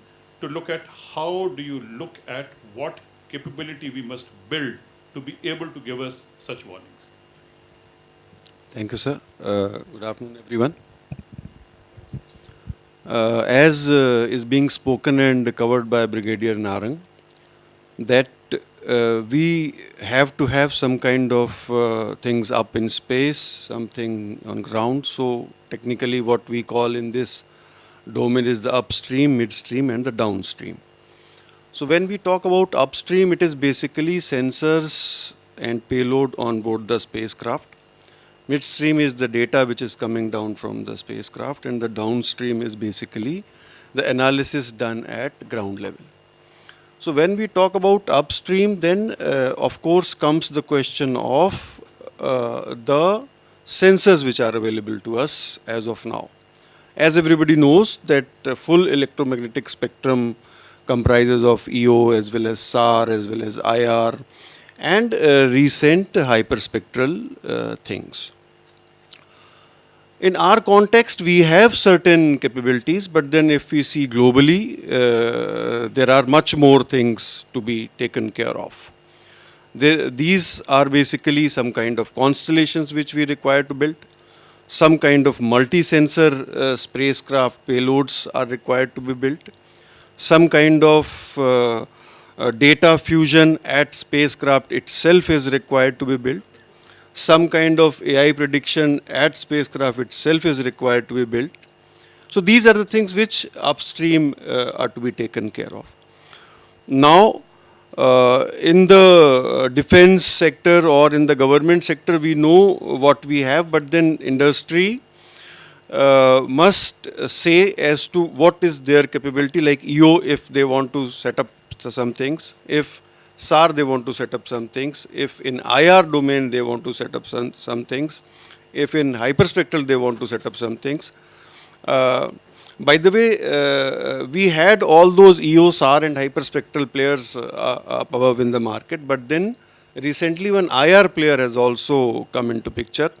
to look at how do you look at what capability we must build to be able to give us such warnings. Thank you, sir. Good afternoon, everyone. As is being spoken and covered by Brigadier Narang, that we have to have some kind of things up in space, something on ground. So technically what we call in this domain is the upstream, midstream and the downstream. So when we talk about upstream, it is basically sensors and payload on board the spacecraft. Midstream is the data which is coming down from the spacecraft, and the downstream is basically the analysis done at ground level. So when we talk about upstream, then of course comes the question of the sensors which are available to us as of now. As everybody knows that full electromagnetic spectrum comprises of EO as well as SAR as well as IR and recent hyperspectral things. In our context, we have certain capabilities, but then if we see globally, there are much more things to be taken care of. These are basically some kind of constellations which we require to build. Some kind of multi-sensor spacecraft payloads are required to be built. Some kind of data fusion at spacecraft itself is required to be built. Some kind of AI prediction at spacecraft itself is required to be built. So these are the things which upstream are to be taken care of. Now, in the defense sector or in the government sector, we know what we have, but then industry must say as to what is their capability, like EO if they want to set up some things, if SAR they want to set up some things, if in IR domain they want to set up some things, if in hyperspectral they want to set up some things. By the way, we had all those EO, SAR and hyperspectral players up above in the market, but then recently one IR player has also come into picture.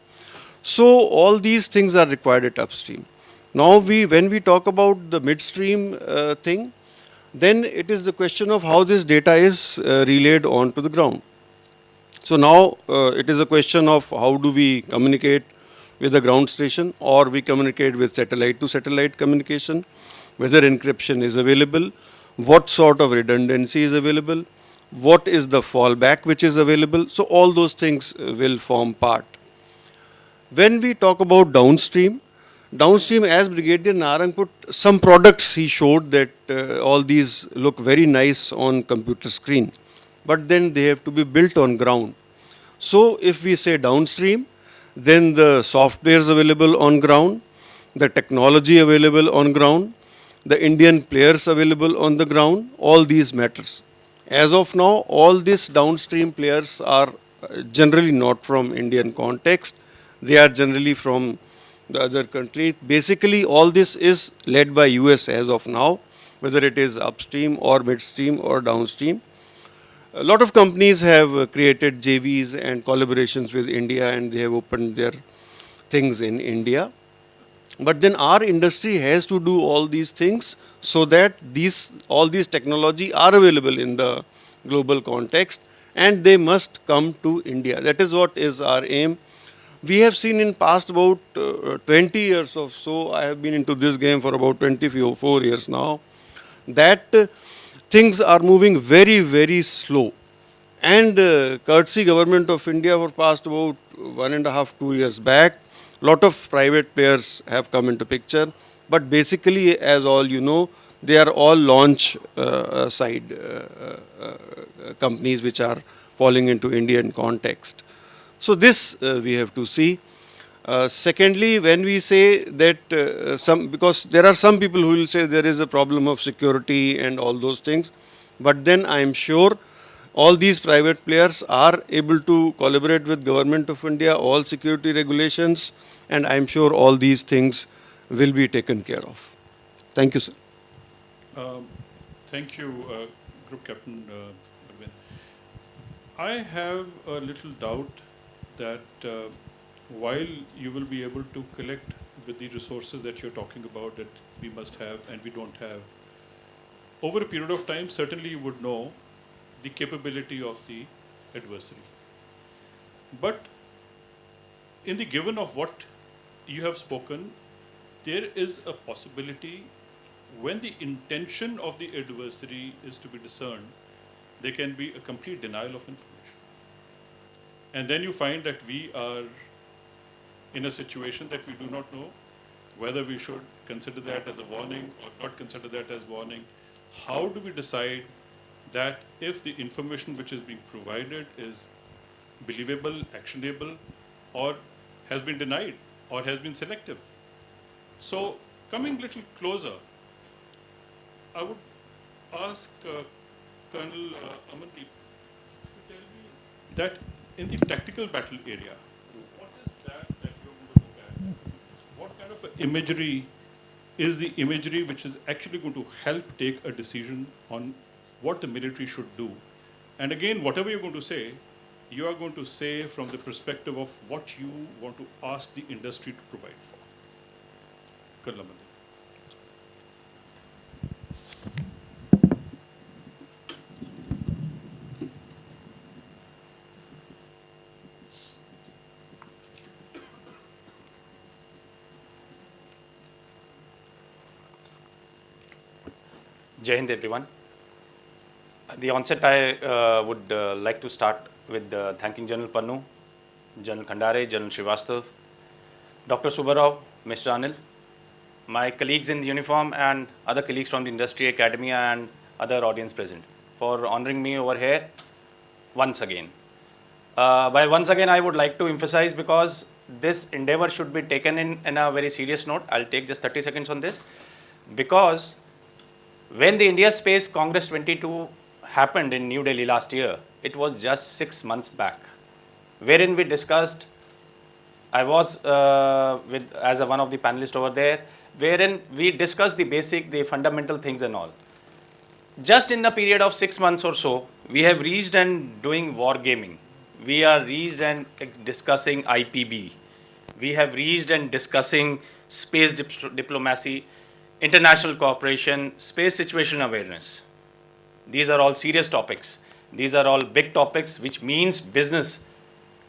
So all these things are required at upstream. Now when we talk about the midstream thing, then it is the question of how this data is relayed onto the ground. So now it is a question of how do we communicate with the ground station, or we communicate with satellite to satellite communication, whether encryption is available, what sort of redundancy is available, what is the fallback which is available. So all those things will form part. When we talk about downstream, as Brigadier Narang put, some products he showed that all these look very nice on computer screen. but then they have to be built on ground. So if we say downstream, then the software is available on ground, the technology available on ground, the Indian players available on the ground, all these matters. As of now, all these downstream players are generally not from Indian context. They are generally from the other country. Basically, all this is led by US as of now, whether it is upstream or midstream or downstream. A lot of companies have created JVs and collaborations with India, and they have opened their things in India. But then our industry has to do all these things so that all these technology are available in the global context, and they must come to India. That is what is our aim. We have seen in past about 20 years or so, I have been into this game for about 24 years now, that things are moving very, very slow. And courtesy government of India for past about 1.5, 2 years back, lot of private players have come into picture. But basically, as all you know, they are all launch side companies which are falling into Indian context. So this we have to see. Secondly, when we say that because there are some people who will say there is a problem of security and all those things, but then I am sure all these private players are able to collaborate with Government of India, all security regulations, and I am sure all these things will be taken care of. Thank you, sir. Thank you, Group Captain Arvind. I have a little doubt that while you will be able to collect with the resources that you're talking about that we must have and we don't have, over a period of time, certainly you would know the capability of the adversary. But in the given of what you have spoken, there is a possibility when the intention of the adversary is to be discerned, there can be a complete denial of information. And then you find that we are in a situation that we do not know whether we should consider that as a warning or not consider that as warning. How do we decide that if the information which is being provided is believable, actionable, or has been denied, or has been selective? So, coming a little closer, I would ask Colonel Amandeep to tell me that in the tactical battle area, what is that you're going to look at? What kind of imagery is the imagery which is actually going to help take a decision on what the military should do? And again, whatever you're going to say, you are going to say from the perspective of what you want to ask the industry to provide for. Colonel Amandeep. Jai Hind, everyone. At the onset, I would like to start with thanking General Pannu, General Khandare, General Srivastav, Dr. Subbarao, Mr. Anil, my colleagues in the uniform and other colleagues from the industry, academia and other audience present for honoring me over here once again. By once again, I would like to emphasize because this endeavor should be taken in a very serious note. I'll take just 30 seconds on this because when the India Space Congress 22 happened in New Delhi last year, it was just 6 months back, wherein we discussed, I was as one of the panelists over there, wherein we discussed the fundamental things and all. Just in the period of 6 months or so, we have reached and doing war gaming. We are reached and discussing IPB. We have reached and discussing space diplomacy, international cooperation, space situation awareness. These are all serious topics. These are all big topics which means business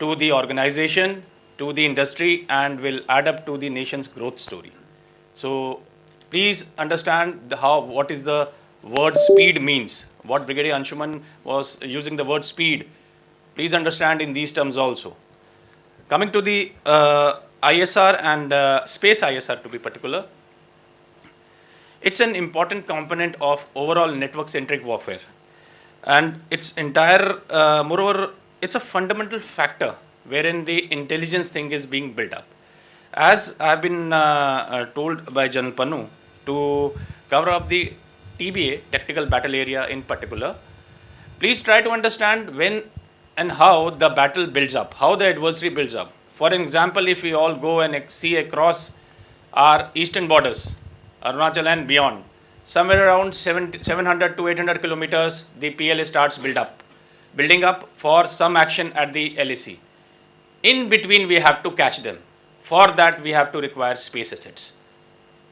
to the organization, to the industry, and will add up to the nation's growth story. So please understand what is the word speed means. What Brigadier Anshuman was using the word speed. Please understand in these terms also. Coming to the ISR and space ISR to be particular, it's an important component of overall network-centric warfare. And its entire, moreover, it's a fundamental factor wherein the intelligence thing is being built up. As I've been told by General Pannu to cover up the TBA, Tactical Battle Area in particular, please try to understand when and how the battle builds up, how the adversary builds up. For example, if we all go and see across our eastern borders, Arunachal and beyond, somewhere around 700 to 800 kilometers, the PLA starts building up for some action at the LAC. In between, we have to catch them. For that, we have to require space assets.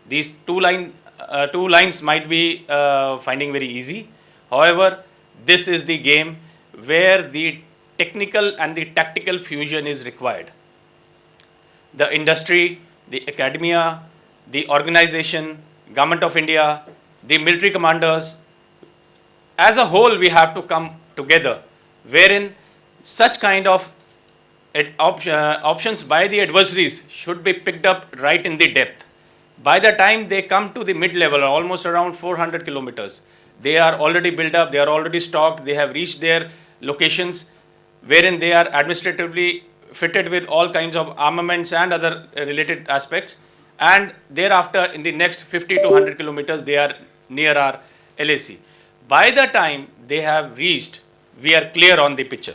These two lines might be finding very easy. However, this is the game where the technical and the tactical fusion is required. The industry, the academia, the organization, Government of India, the military commanders, as a whole we have to come together, wherein such kind of options by the adversaries should be picked up right in the depth. By the time they come to the mid-level, almost around 400 kilometers, they are already built up, they are already stocked, they have reached their locations, wherein they are administratively fitted with all kinds of armaments and other related aspects. And thereafter, in the next 50 to 100 kilometers, they are near our LAC. By the time they have reached, we are clear on the picture.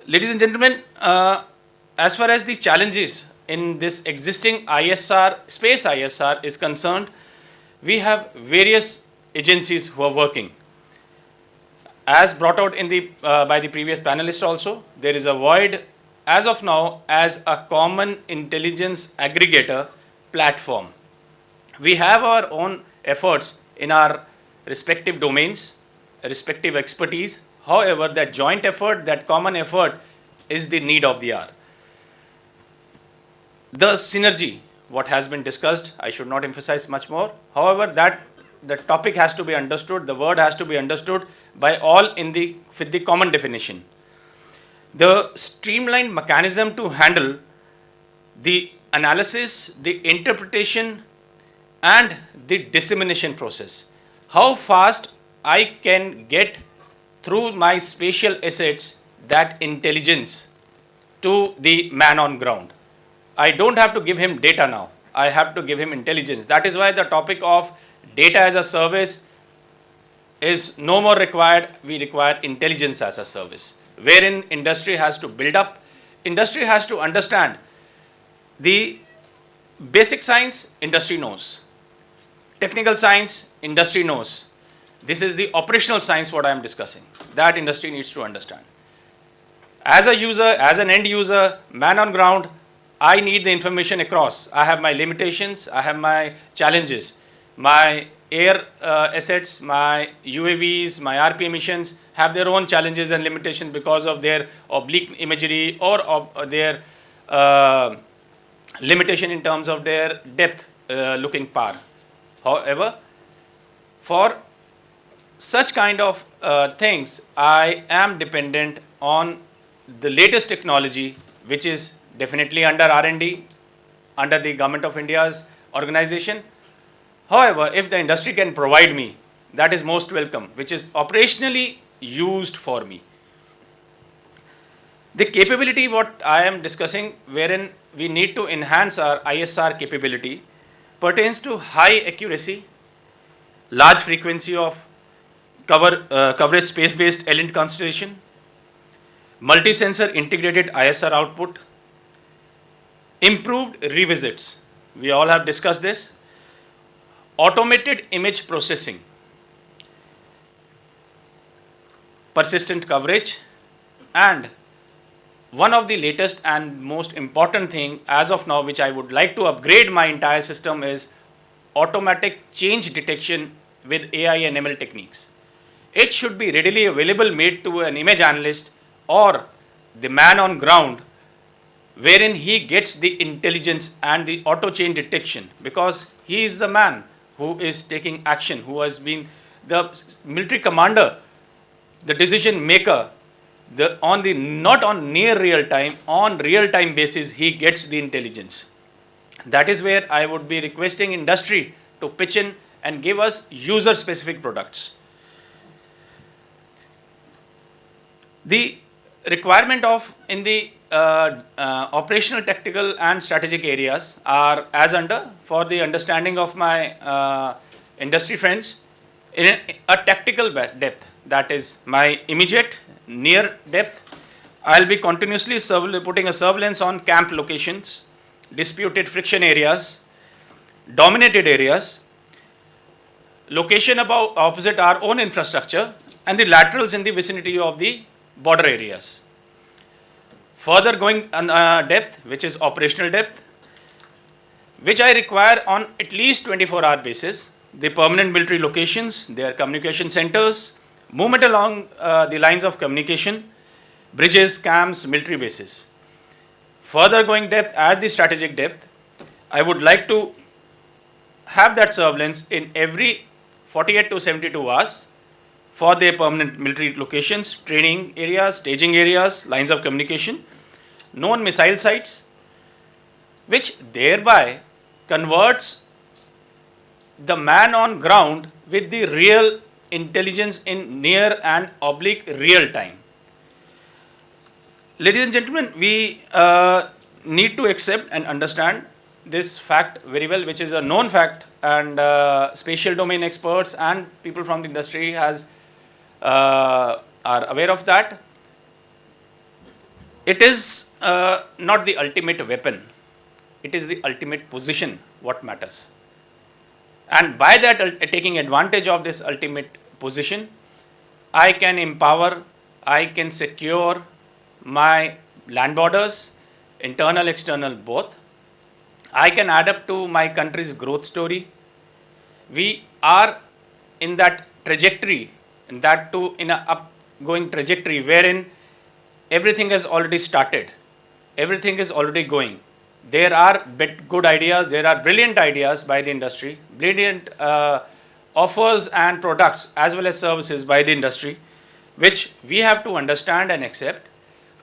Ladies and gentlemen, as far as the challenges in this existing ISR, space ISR is concerned, we have various agencies who are working. As brought out in the, by the previous panelists also, there is a void as of now as a common intelligence aggregator platform. We have our own efforts in our respective domains, respective expertise. However, that joint effort, that common effort is the need of the hour. The synergy, what has been discussed, I should not emphasize much more. However, that the topic has to be understood, the word has to be understood by all with the common definition. The streamlined mechanism to handle the analysis, the interpretation, and the dissemination process. How fast I can get through my spatial assets that intelligence to the man on ground. I don't have to give him data now. I have to give him intelligence. That is why the topic of data as a service is no more required. We require intelligence as a service, wherein industry has to build up. Industry has to understand the basic science, industry knows. Technical science, industry knows. This is the operational science what I am discussing. That industry needs to understand. As a user, as an end user, man on ground, I need the information across. I have my limitations, I have my challenges. My air assets, my UAVs, my RP missions have their own challenges and limitations because of their oblique imagery or of their limitation in terms of their depth looking power. However, for such kind of things, I am dependent on the latest technology, which is definitely under R&D, under the Government of India's organization. However, if the industry can provide me, that is most welcome, which is operationally used for me. The capability what I am discussing, wherein we need to enhance our ISR capability, pertains to high accuracy, large frequency of coverage space-based element constellation, multi-sensor integrated ISR output, improved revisits. We all have discussed this. Automated image processing, persistent coverage, and one of the latest and most important thing as of now, which I would like to upgrade my entire system, is automatic change detection with AI and ML techniques. It should be readily available made to an image analyst or the man on ground, wherein he gets the intelligence and the auto change detection, because he is the man who is taking action, who has been the military commander, the decision maker, not on near real time, on real time basis, he gets the intelligence. That is where I would be requesting industry to pitch in and give us user specific products. The requirement of in the operational, tactical and strategic areas are as under. For the understanding of my industry friends, in a tactical depth, that is my immediate near depth, I'll be continuously putting a surveillance on camp locations, disputed friction areas, dominated areas, location about opposite our own infrastructure, and the laterals in the vicinity of the border areas. Further going depth, which is operational depth, which I require on at least 24-hour basis, the permanent military locations, their communication centers, movement along the lines of communication, bridges, camps, military bases. Further going depth at the strategic depth, I would like to have that surveillance in every 48 to 72 hours for their permanent military locations, training areas, staging areas, lines of communication, known missile sites, which thereby converts the man on ground with the real intelligence in near and oblique real time. Ladies and gentlemen, we need to accept and understand this fact very well, which is a known fact, and spatial domain experts and people from the industry are aware of that. It is not the ultimate weapon, it is the ultimate position what matters. And by that, taking advantage of this ultimate position, I can empower, I can secure my land borders, internal, external, both. I can add up to my country's growth story. We are in that trajectory, and that too in an upgoing trajectory wherein everything has already started, everything is already going. There are good ideas, there are brilliant ideas by the industry, brilliant offers and products as well as services by the industry, which we have to understand and accept.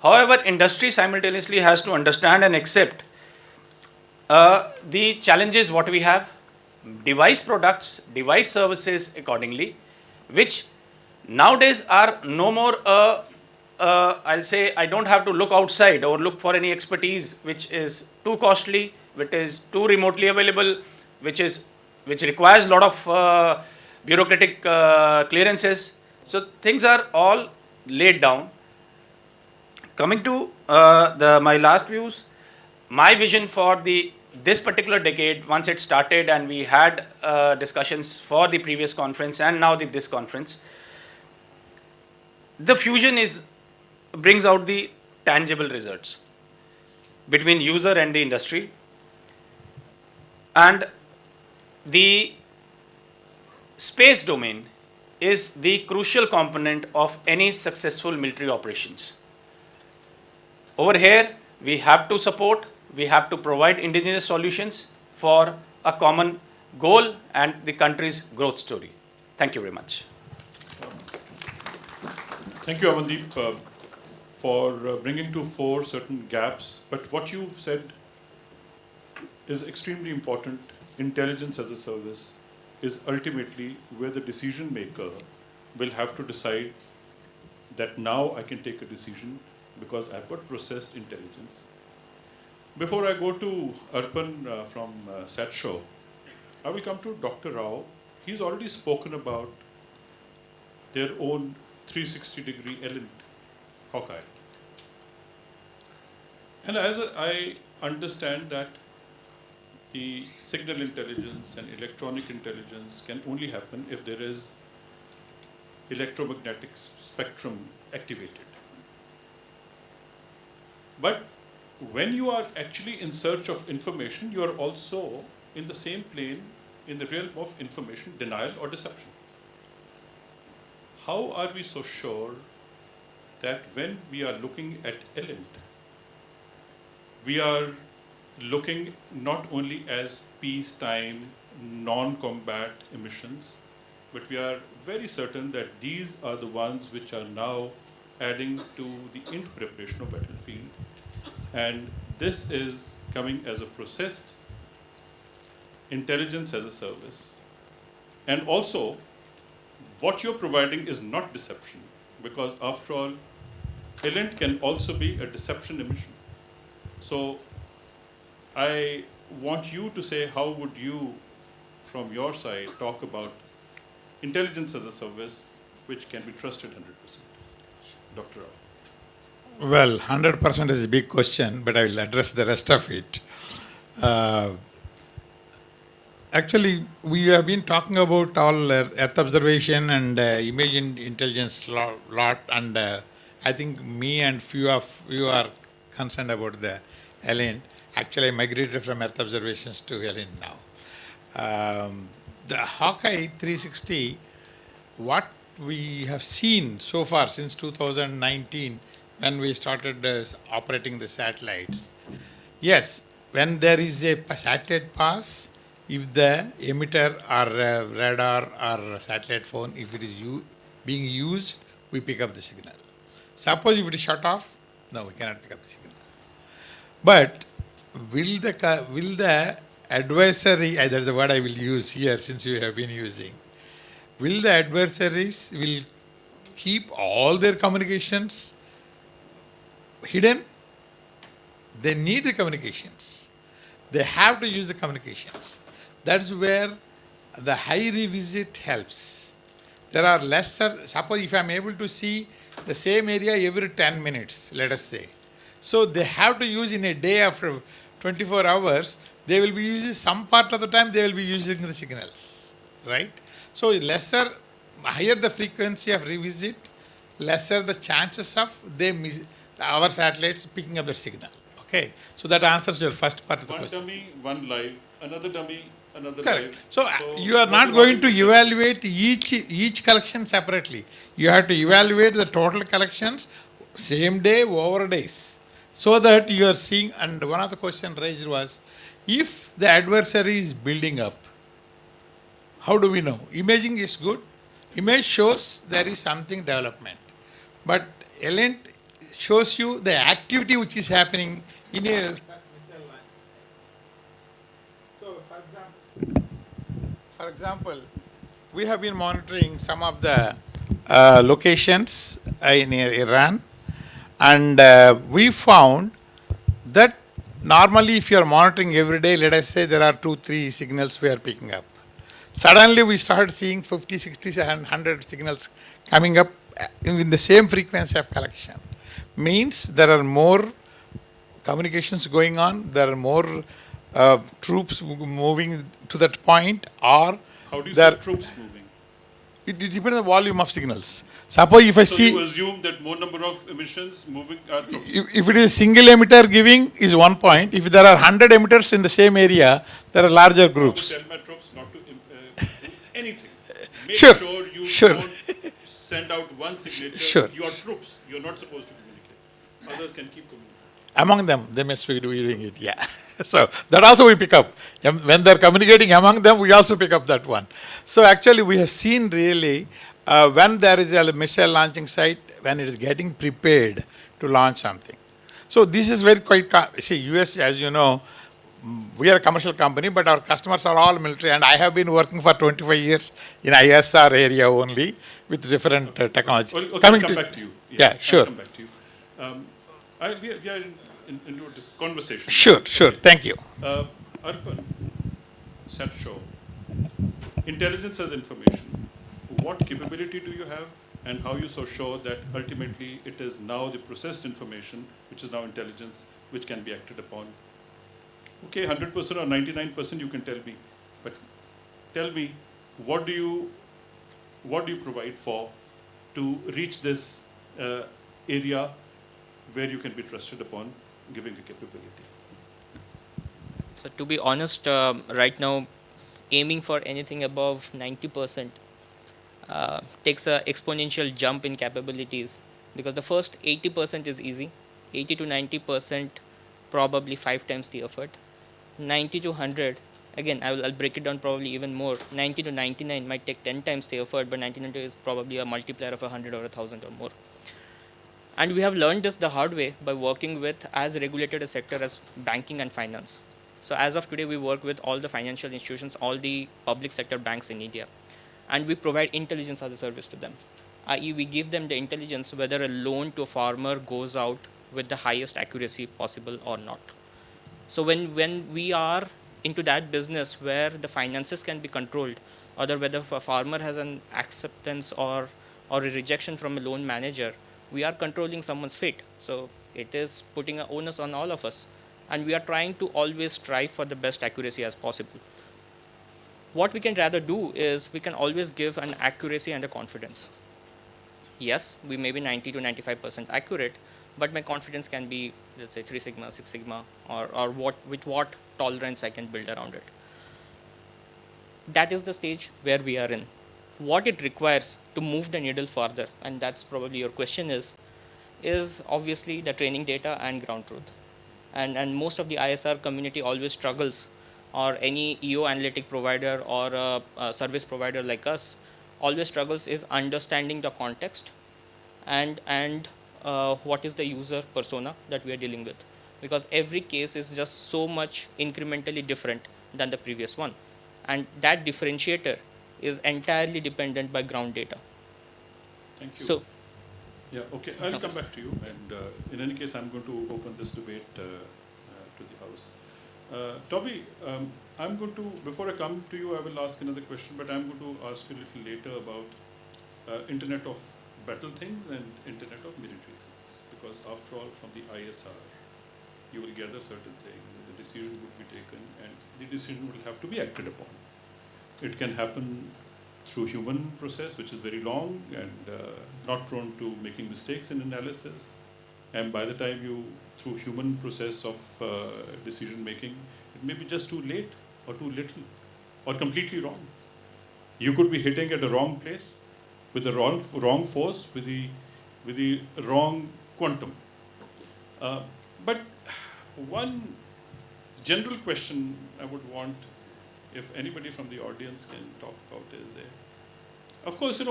However, industry simultaneously has to understand and accept the challenges what we have, device products, device services accordingly, which nowadays are no more I'll say I don't have to look outside or look for any expertise which is too costly, which is too remotely available, which requires a lot of bureaucratic clearances. So things are all laid down. Coming to my last views, my vision for this particular decade, once it started and we had discussions for the previous conference and now this conference, the fusion brings out the tangible results between user and the industry, and the space domain is the crucial component of any successful military operations. Over here, we have to support, we have to provide indigenous solutions for a common goal and the country's growth story. Thank you very much. Thank you, Amandeep, for bringing to fore certain gaps. But what you said is extremely important. Intelligence as a service is ultimately where the decision maker will have to decide that now I can take a decision because I've got processed intelligence. Before I go to Arpan from SATSHO, I will come to Dr. Rao. He's already spoken about their own 360-degree element, Hawkeye. And as I understand that the signal intelligence and electronic intelligence can only happen if there is electromagnetic spectrum activated. But when you are actually in search of information, you are also in the same plane in the realm of information denial or deception. How are we so sure that when we are looking at element, we are looking not only as peacetime, non-combat emissions, but we are very certain that these are the ones which are now adding to the end preparation of battlefield. And this is coming as a processed intelligence as a service. And also, what you're providing is not deception, because after all, ELINT can also be a deception emission. So I want you to say, how would you, from your side, talk about intelligence as a service which can be trusted 100%? Dr. Rao. Well, 100% is a big question, but I will address the rest of it. Actually, we have been talking about all Earth observation and image intelligence lot, and I think me and few of you are concerned about the ELINT. Actually, I migrated from Earth observations to ELINT now. The Hawkeye 360, what we have seen so far since 2019, when we started operating the satellites, yes, when there is a satellite pass, if the emitter or radar or satellite phone, if it is being used, we pick up the signal. Suppose if it is shut off, no, we cannot pick up the signal. But will the adversary, that is the word I will use here since you have been using, will the adversaries will keep all their communications hidden? They need the communications. They have to use the communications. That's where the high revisit helps. There are lesser, suppose if I am able to see the same area every 10 minutes, let us say. So they have to use in a day after 24 hours, they will be using some part of the time, they will be using the signals, right? So higher the frequency of revisit, lesser the chances of our satellites picking up the signal. Okay, so that answers your first part of the question. One dummy, one live, another dummy, another Correct. live. So you are not going to evaluate each collection separately. You have to evaluate the total collections same day over days, so that you are seeing. And one of the questions raised was, if the adversary is building up, how do we know? Imaging is good. Image shows there is something development, but ELINT shows you the activity which is happening in a. So, for example, we have been monitoring some of the locations in Iran, and we found that normally if you are monitoring every day, let us say there are 2-3 signals we are picking up. Suddenly we started seeing 50, 60, 100 signals coming up in the same frequency of collection. Means there are more communications going on, there are more troops moving to that point, or How do you see troops moving? it depends on the volume of signals. Suppose if I So see, you assume that more number of emissions moving are troops. if it is single emitter giving is one point, if there are 100 emitters in the same area, there are larger I groups. tell my troops not to do anything. Make Sure, sure you sure. don't send out one signature. Sure. You are troops. You are not supposed to communicate. Others can keep communicating. Among them, they must be doing it, yeah. So that also we pick up. When they're communicating among them, we also pick up that one. So actually we have seen really when there is a missile launching site, when it is getting prepared to launch something. So this is very quite, see, US, as you know, we are a commercial company, but our customers are all military, and I have been working for 25 years in ISR area only with different technology. Okay, I'll Coming come back to you. Yeah, I'll sure. come back to you. We are into this conversation. Sure, sure. Thank you. Arpan, set show. Intelligence as information. What capability do you have, and how you so sure that ultimately it is now the processed information, which is now intelligence, which can be acted upon? Okay, 100% or 99% you can tell me, but tell me, what do you provide for to reach this area where you can be trusted upon giving a capability? So to be honest, right now, aiming for anything above 90% takes an exponential jump in capabilities, because the first 80% is easy, 80 to 90% probably 5 times the effort, 90 to 100, again I'll break it down probably even more, 90 to 99 might take 10 times the effort, but 99 is probably a multiplier of 100 or 1,000 or more. And we have learned this the hard way by working with as regulated a sector as banking and finance. So as of today, we work with all the financial institutions, all the public sector banks in India, and we provide intelligence as a service to them. i.e. we give them the intelligence whether a loan to a farmer goes out with the highest accuracy possible or not. So when we are into that business where the finances can be controlled, or whether a farmer has an acceptance or a rejection from a loan manager, we are controlling someone's fate. So it is putting an onus on all of us, and we are trying to always strive for the best accuracy as possible. What we can rather do is we can always give an accuracy and a confidence. Yes, we may be 90 to 95% accurate, but my confidence can be, let's say, 3 sigma, 6 sigma, or what tolerance I can build around it. That is the stage where we are in. What it requires to move the needle further, and that's probably your question, is obviously the training data and ground truth. And most of the ISR community always struggles, or any EO analytic provider or a service provider like us always struggles, is understanding the context and what is the user persona that we are dealing with, because every case is just so much incrementally different than the previous one, and that differentiator is entirely dependent by ground data. Thank you. So, yeah, okay, I'll come back to you, and in any case, I'm going to open this debate to the House. Toby, I'm going to, before I come to you, I will ask another question, but I'm going to ask you a little later about Internet of Battle things and Internet of military things, because after all, from the ISR, you will gather certain things, the decision would be taken, and the decision will have to be acted upon. It can happen through human process, which is very long and not prone to making mistakes in analysis. And by the time you, through human process of decision making, it may be just too late or too little or completely wrong. You could be hitting at the wrong place with the wrong force, with the wrong quantum. But one general question I would want, if anybody from the audience can talk about, is there. Of course,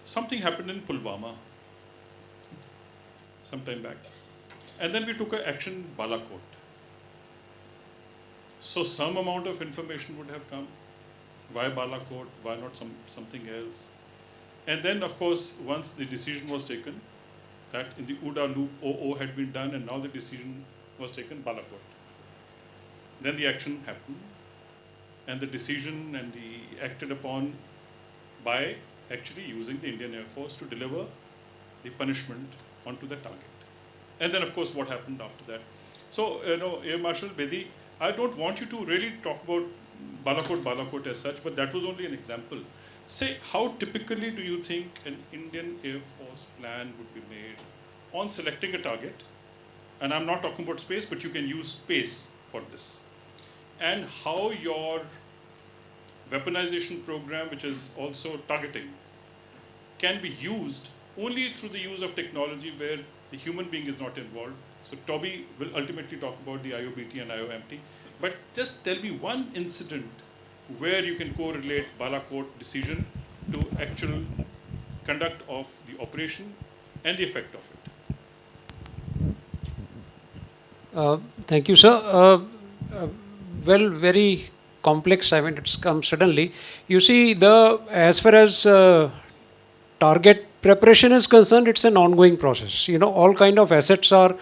something happened in Pulwama some time back. And then we took an action in Balakot. So some amount of information would have come. Why Balakot? Why not something else? And then, of course, once the decision was taken, that in the OODA loop, OO had been done, and now the decision was taken, Balakot. Then the action happened, and the decision and the acted upon by actually using the Indian Air Force to deliver the punishment onto the target. And then, of course, what happened after that. So, Air Marshal Bedi, I don't want you to really talk about Balakot as such, but that was only an example. Say, how typically do you think an Indian Air Force plan would be made on selecting a target? And I'm not talking about space, but you can use space for this. And how your weaponization program, which is also targeting, can be used only through the use of technology where the human being is not involved. So Toby will ultimately talk about the IOBT and IOMT. But just tell me one incident where you can correlate Balakot decision to actual conduct of the operation and the effect of it. Thank you, sir. Well, very complex. I mean, it's come suddenly. You see, as far as target preparation is concerned, it's an ongoing process. All kind of assets are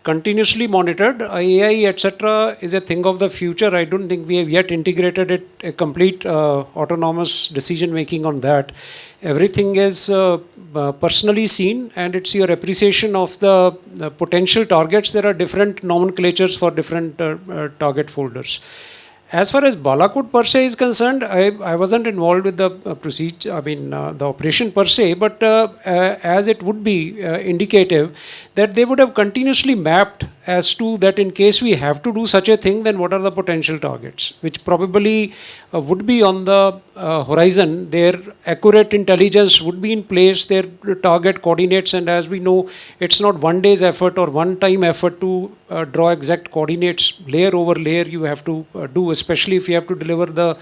continuously monitored. AI, etc., is a thing of the future. I don't think we have yet integrated it, a complete autonomous decision making on that. Everything is personally seen, and it's your appreciation of the potential targets. There are different nomenclatures for different target folders. As far as Balakot per se is concerned, I wasn't involved with the procedure, the operation per se, but as it would be indicative that they would have continuously mapped as to that in case we have to do such a thing, then what are the potential targets, which probably would be on the horizon. Their accurate intelligence would be in place, their target coordinates, and as we know, it's not one day's effort or one time effort to draw exact coordinates layer over layer you have to do, especially if you have to deliver the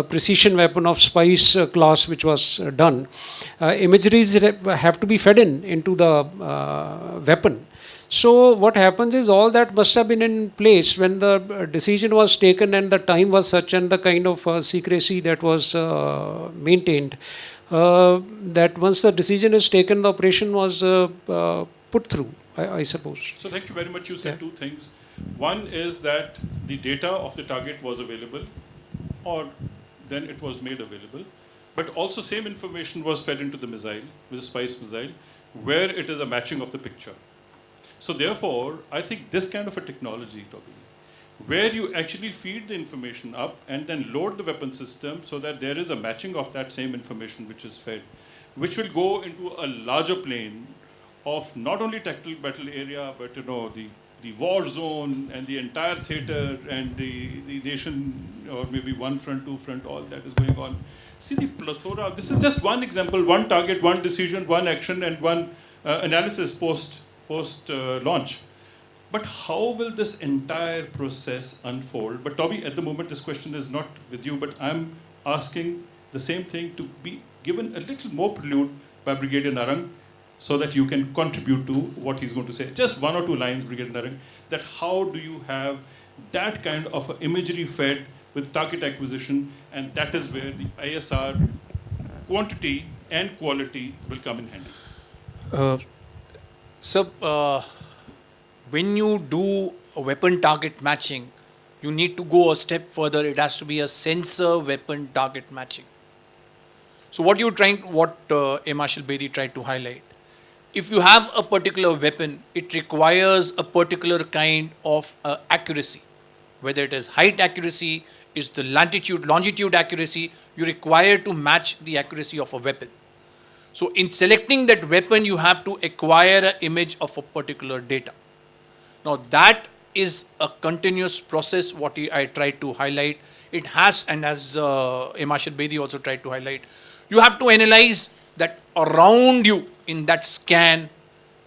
precision weapon of Spice class which was done. Imageries have to be fed into the weapon. So what happens is all that must have been in place when the decision was taken and the time was such and the kind of secrecy that was maintained. that once the decision is taken, the operation was put through, I suppose. So thank you very much. You said Yeah. two things. One is that the data of the target was available, or then it was made available. But also same information was fed into the missile, with the SPICE missile, where it is a matching of the picture. So therefore, I think this kind of a technology, Toby, where you actually feed the information up and then load the weapon system so that there is a matching of that same information which is fed, which will go into a larger plane of not only tactical battle area, but the war zone and the entire theater and the nation, or maybe one front, two front, all that is going on. See the plethora. This is just one example, one target, one decision, one action, and one analysis post launch. But how will this entire process unfold? But Toby, at the moment, this question is not with you, but I'm asking the same thing to be given a little more prelude by Brigadier Narang, so that you can contribute to what he's going to say. Just one or two lines, Brigadier Narang, that how do you have that kind of imagery fed with target acquisition, and that is where the ISR quantity and quality will come in handy. So, when you do a weapon target matching, you need to go a step further. It has to be a sensor weapon target matching. So what Air Marshal Bedi tried to highlight, if you have a particular weapon, it requires a particular kind of accuracy. Whether it is height accuracy, is the longitude accuracy, you require to match the accuracy of a weapon. So in selecting that weapon, you have to acquire an image of a particular data. Now that is a continuous process, what I tried to highlight. It has, and as Air Marshal Bedi also tried to highlight, you have to analyze that around you in that scan,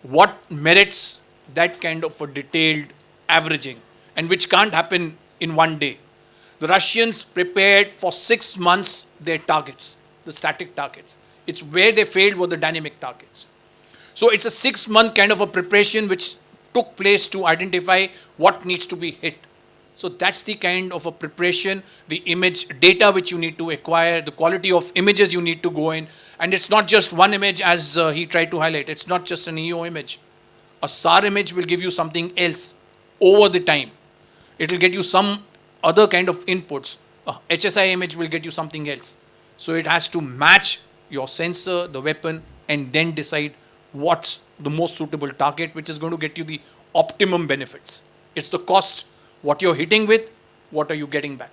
what merits that kind of a detailed averaging, and which can't happen in one day. The Russians prepared for 6 months their targets, the static targets. It's where they failed were the dynamic targets. So it's a 6-month kind of a preparation which took place to identify what needs to be hit. So that's the kind of a preparation, the image data which you need to acquire, the quality of images you need to go in. And it's not just one image as he tried to highlight. It's not just an EO image. A SAR image will give you something else over the time. It will get you some other kind of inputs. A HSI image will get you something else. So it has to match your sensor, the weapon, and then decide what's the most suitable target, which is going to get you the optimum benefits. It's the cost, what you're hitting with, what are you getting back.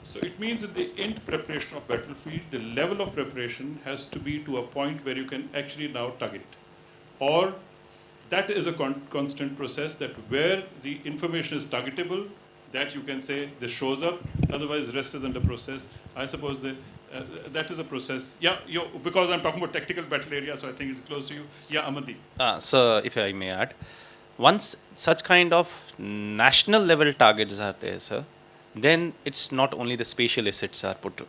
So it means that the end preparation of battlefield, the level of preparation has to be to a point where you can actually now target. Or that is a constant process, that where the information is targetable, that you can say this shows up, otherwise the rest is under process. I suppose that is a process. Yeah, because I'm talking about tactical battle area, so I think it's close to you. Yeah, Amandeep. So if I may add, once such kind of national level targets are there, sir, then it's not only the spatial assets are put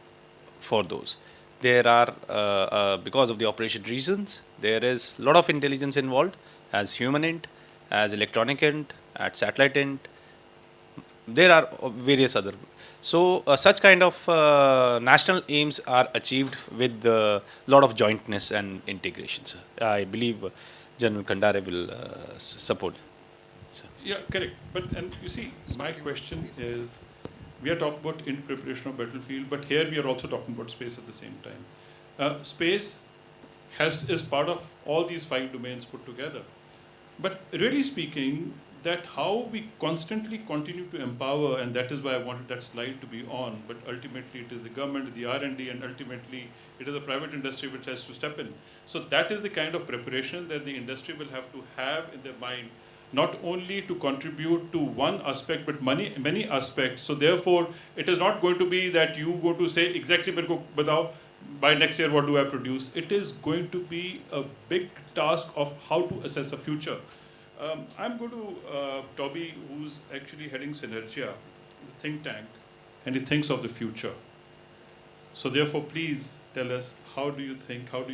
for those. There are, because of the operation reasons, there is a lot of intelligence involved, as human int, as electronic int, as satellite int. There are various other. So such kind of national aims are achieved with a lot of jointness and integration, sir. I believe General Kandare will support. So. Yeah, correct. And you see, my question is, we are talking about in preparation of battlefield, but here we are also talking about space at the same time. Space is part of all these 5 domains put together. But really speaking, that how we constantly continue to empower, and that is why I wanted that slide to be on, but ultimately it is the government, the R&D, and ultimately it is the private industry which has to step in. So that is the kind of preparation that the industry will have to have in their mind, not only to contribute to one aspect, but many aspects. So therefore, it is not going to be that you go to say, exactly, by next year, what do I produce? It is going to be a big task of how to assess the future. I'm going to Toby, who's actually heading Synergia, the think tank, and he thinks of the future. So therefore, please tell us, how do you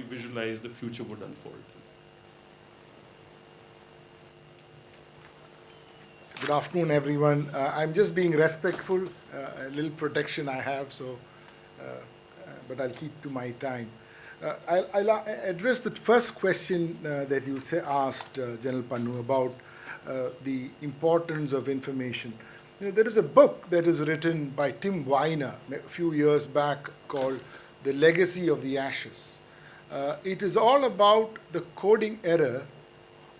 visualize the future would unfold? Good afternoon, everyone. I'm just being respectful, a little protection I have, so, but I'll keep to my time. I'll address the first question that you asked, General Pannu, about the importance of information. There is a book that is written by Tim Weiner a few years back called The Legacy of the Ashes. It is all about the coding error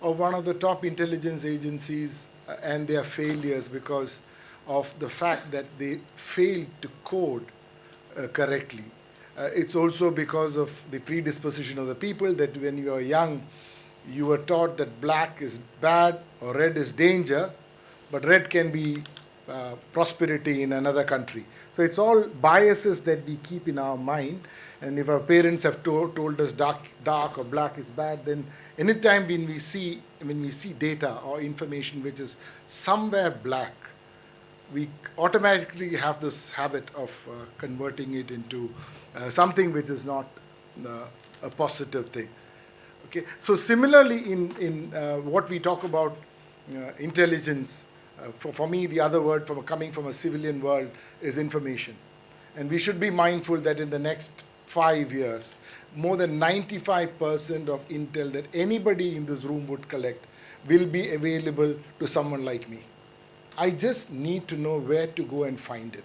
of one of the top intelligence agencies and their failures because of the fact that they failed to code correctly. It's also because of the predisposition of the people that when you are young, you were taught that black is bad or red is danger, but red can be prosperity in another country. So it's all biases that we keep in our mind. And if our parents have told us dark or black is bad, then anytime when we see data or information which is somewhere black, we automatically have this habit of converting it into something which is not a positive thing. Okay. So similarly, in what we talk about intelligence, for me, the other word coming from a civilian world is information. And we should be mindful that in the next 5 years, more than 95% of intel that anybody in this room would collect will be available to someone like me. I just need to know where to go and find it.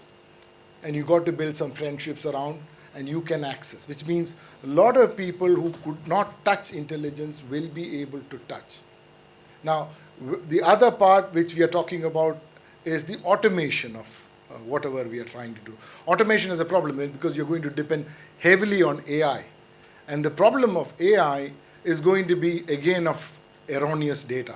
And you got to build some friendships around, and you can access, which means a lot of people who could not touch intelligence will be able to touch. Now, the other part which we are talking about is the automation of whatever we are trying to do. Automation is a problem because you're going to depend heavily on AI. And the problem of AI is going to be, again, of erroneous data.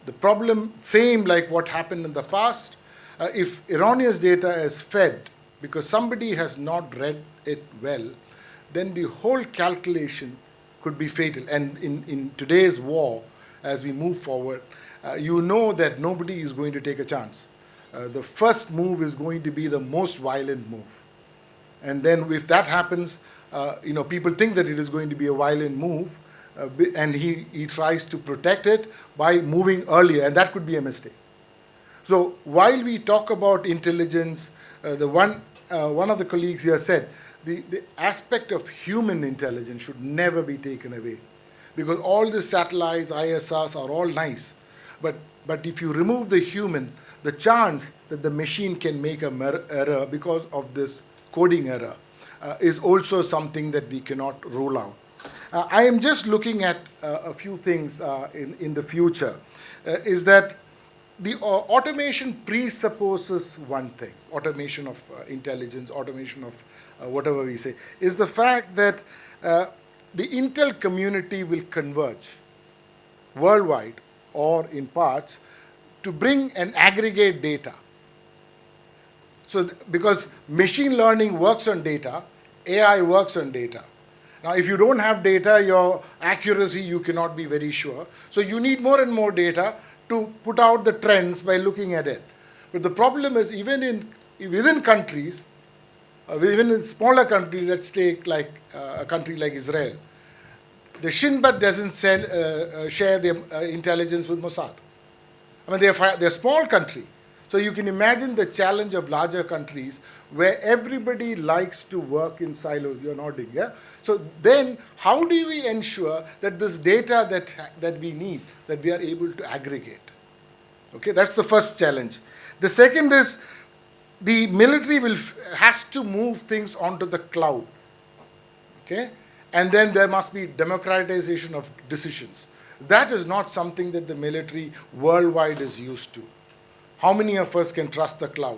The problem, same like what happened in the past, if erroneous data is fed because somebody has not read it well, then the whole calculation could be fatal. And in today's war, as we move forward, you know that nobody is going to take a chance. The first move is going to be the most violent move. And then if that happens, people think that it is going to be a violent move, and he tries to protect it by moving earlier, and that could be a mistake. So while we talk about intelligence, one of the colleagues here said, the aspect of human intelligence should never be taken away. Because all the satellites, ISRs are all nice. But if you remove the human, the chance that the machine can make an error because of this coding error is also something that we cannot rule out. I am just looking at a few things in the future, is that the automation presupposes one thing, automation of intelligence, automation of whatever we say, is the fact that the intel community will converge worldwide or in parts to bring and aggregate data. So because machine learning works on data, AI works on data. Now, if you don't have data, your accuracy, you cannot be very sure. So you need more and more data to put out the trends by looking at it. But the problem is even within countries, even in smaller countries, let's take like a country like Israel, the Shin Bet doesn't share their intelligence with Mossad. I mean, they're a small country. So you can imagine the challenge of larger countries where everybody likes to work in silos. You're nodding, yeah? So then how do we ensure that this data that we need, that we are able to aggregate? Okay, that's the first challenge. The second is the military has to move things onto the cloud. Okay? And then there must be democratization of decisions. That is not something that the military worldwide is used to. How many of us can trust the cloud?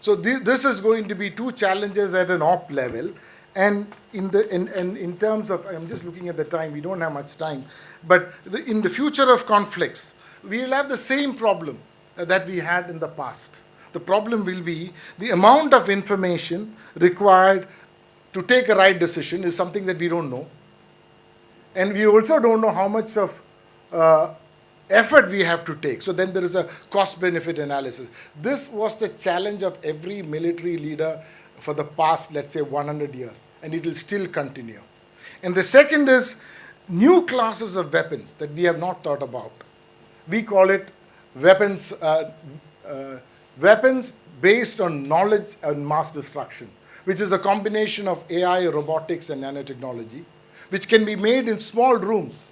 So this is going to be two challenges at an op level. And in terms of, I'm just looking at the time, we don't have much time, but in the future of conflicts, we will have the same problem that we had in the past. The problem will be the amount of information required to take a right decision is something that we don't know. And we also don't know how much of effort we have to take. So then there is a cost-benefit analysis. This was the challenge of every military leader for the past, let's say, 100 years. And it will still continue. And the second is new classes of weapons that we have not thought about. We call it weapons based on knowledge and mass destruction. which is the combination of AI, robotics, and nanotechnology, which can be made in small rooms.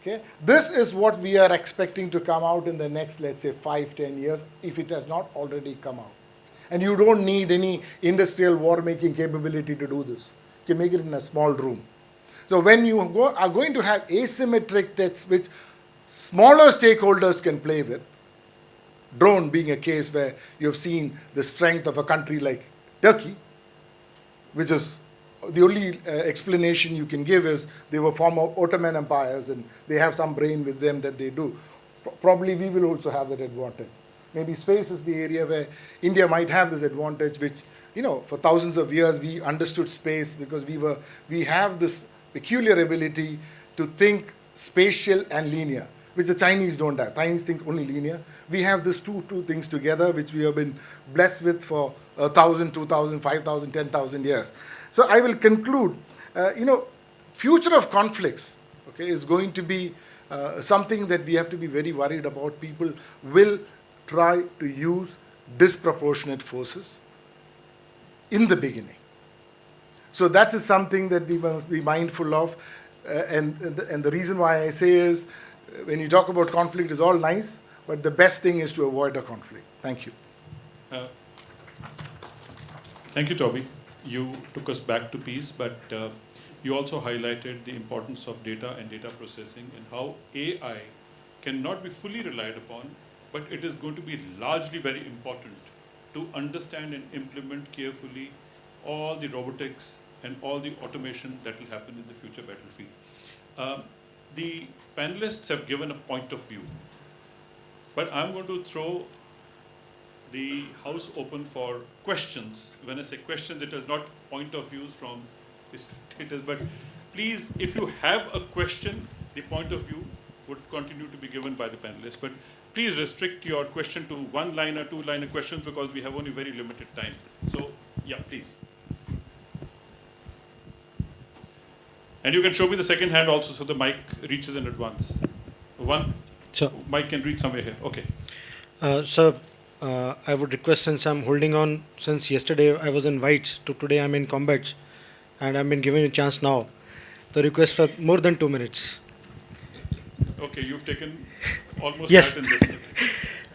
Okay? This is what we are expecting to come out in the next, let's say, 5-10 years, if it has not already come out. And you don't need any industrial war-making capability to do this. You can make it in a small room. So when you are going to have asymmetric tests which smaller stakeholders can play with, drone being a case where you've seen the strength of a country like Turkey, which is the only explanation you can give is they were former Ottoman empires and they have some brain with them that they do. Probably we will also have that advantage. Maybe space is the area where India might have this advantage, which, you know, for thousands of years we understood space because we have this peculiar ability to think spatial and linear, which the Chinese don't have. Chinese think only linear. We have these two things together, which we have been blessed with for 1,000, 2,000, 5,000, 10,000 years. So I will conclude, future of conflicts, okay, is going to be something that we have to be very worried about. People will try to use disproportionate forces in the beginning. So that is something that we must be mindful of. And the reason why I say is, when you talk about conflict, is all nice, but the best thing is to avoid a conflict. Thank you. Thank you, Toby. You took us back to peace, but you also highlighted the importance of data and data processing and how AI cannot be fully relied upon, but it is going to be largely very important to understand and implement carefully all the robotics and all the automation that will happen in the future battlefield. The panelists have given a point of view, but I'm going to throw the house open for questions. When I say questions, it is not point of views from the status, but please, if you have a question, the point of view would continue to be given by the panelists, but please restrict your question to one-liner, two-liner questions because we have only very limited time. So, yeah, please. And you can show me the second hand also so the mic reaches in advance. One mic can reach somewhere here. Okay. Sir, I would request, since I'm holding on since yesterday I was in whites to today I'm in combats and I've been given a chance now, the request for more than 2 minutes. Okay, you've taken almost yes. that in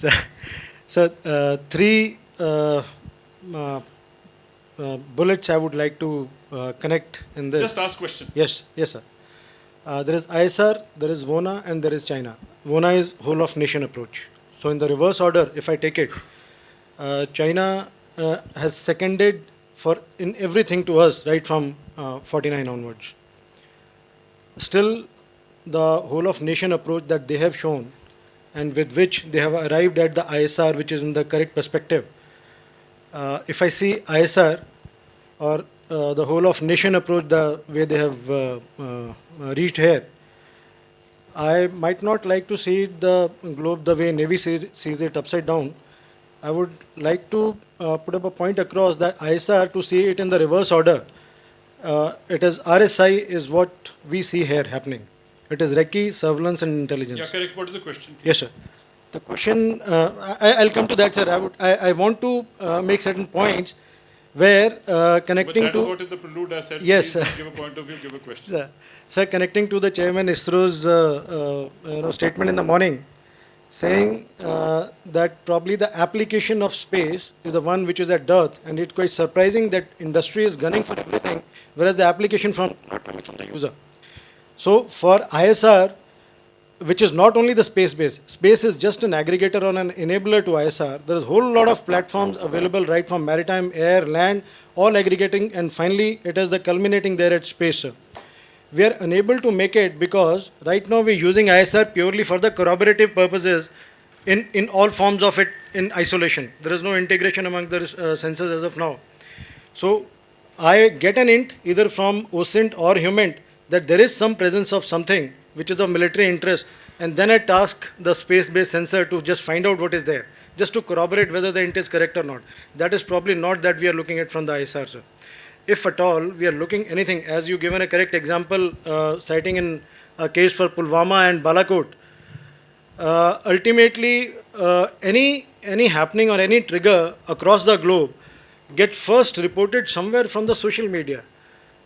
this. So, three bullets I would like to connect in this. Just ask question. Yes, yes, sir. There is ISR, there is WONA, and there is China. WONA is whole of nation approach. So in the reverse order, if I take it, China has seconded in everything to us right from 49 onwards. Still, the whole of nation approach that they have shown and with which they have arrived at the ISR, which is in the correct perspective. If I see ISR or the whole of nation approach, the way they have reached here, I might not like to see the globe the way Navy sees it upside down. I would like to put up a point across that ISR to see it in the reverse order. It is RSI is what we see here happening. It is recce, surveillance and intelligence. Yeah, correct. What is the question, please? Yes, sir. The question, I'll come to that, sir. I want to make certain points where connecting but that to... is what is the prelude I said. Yes, please sir. Give a point of view, give a question. Sir, connecting to the chairman ISRO's statement in the morning, saying that probably the application of space is the one which is at dearth, and it's quite surprising that industry is gunning for everything, whereas the application not coming from the user. So for ISR, which is not only the space-based, space is just an aggregator or an enabler to ISR. There is a whole lot of platforms available right from maritime, air, land, all aggregating, and finally it is the culminating there at space, sir. We are unable to make it because right now we're using ISR purely for the corroborative purposes in all forms of it in isolation. There is no integration among the sensors as of now. So I get an int either from OSINT or HUMINT that there is some presence of something which is of military interest, and then I task the space-based sensor to just find out what is there, just to corroborate whether the int is correct or not. That is probably not that we are looking at from the ISR, sir. If at all we are looking anything, as you given a correct example, citing in a case for Pulwama and Balakot, ultimately any happening or any trigger across the globe get first reported somewhere from the social media.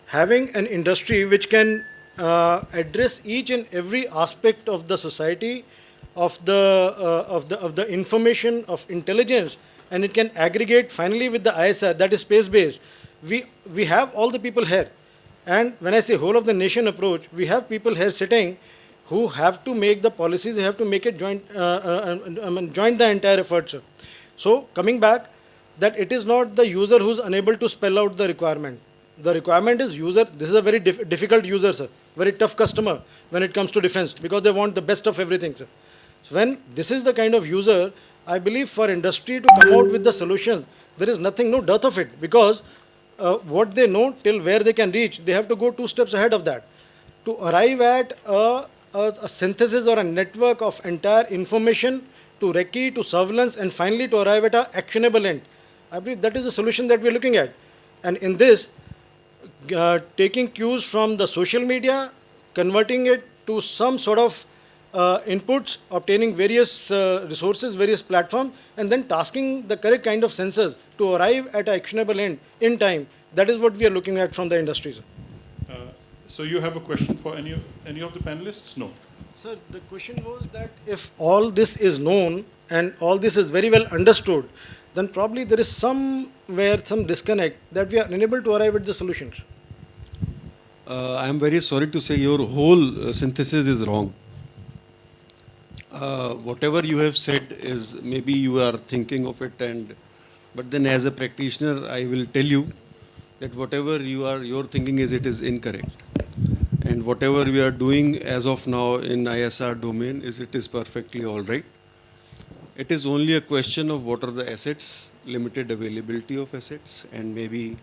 Having an industry which can address each and every aspect of the society, of the information, of intelligence, and it can aggregate finally with the ISR, that is space-based. We have all the people here. And when I say whole of the nation approach, we have people here sitting who have to make the policies, they have to make it joint the entire effort, sir. So coming back, that it is not the user who's unable to spell out the requirement. The requirement is user. This is a very difficult user, sir. Very tough customer when it comes to defense, because they want the best of everything, sir. So when this is the kind of user, I believe for industry to come out with the solution, there is nothing, no dearth of it, because what they know till where they can reach, they have to go 2 steps ahead of that. To arrive at a synthesis or a network of entire information, to recce, to surveillance, and finally to arrive at an actionable end. I believe that is the solution that we're looking at. And in this, taking cues from the social media, converting it to some sort of inputs, obtaining various resources, various platforms, and then tasking the correct kind of sensors to arrive at an actionable end in time. That is what we are looking at from the industry, sir. So you have a question for any of the panelists? No. Sir, the question was that if all this is known and all this is very well understood, then probably there is somewhere some disconnect that we are unable to arrive at the solutions. I am very sorry to say your whole synthesis is wrong. Whatever you have said is maybe you are thinking of it, but then as a practitioner I will tell you that whatever your thinking is, it is incorrect. And whatever we are doing as of now in ISR domain it is perfectly all right. It is only a question of what are the assets, limited availability of assets, and maybe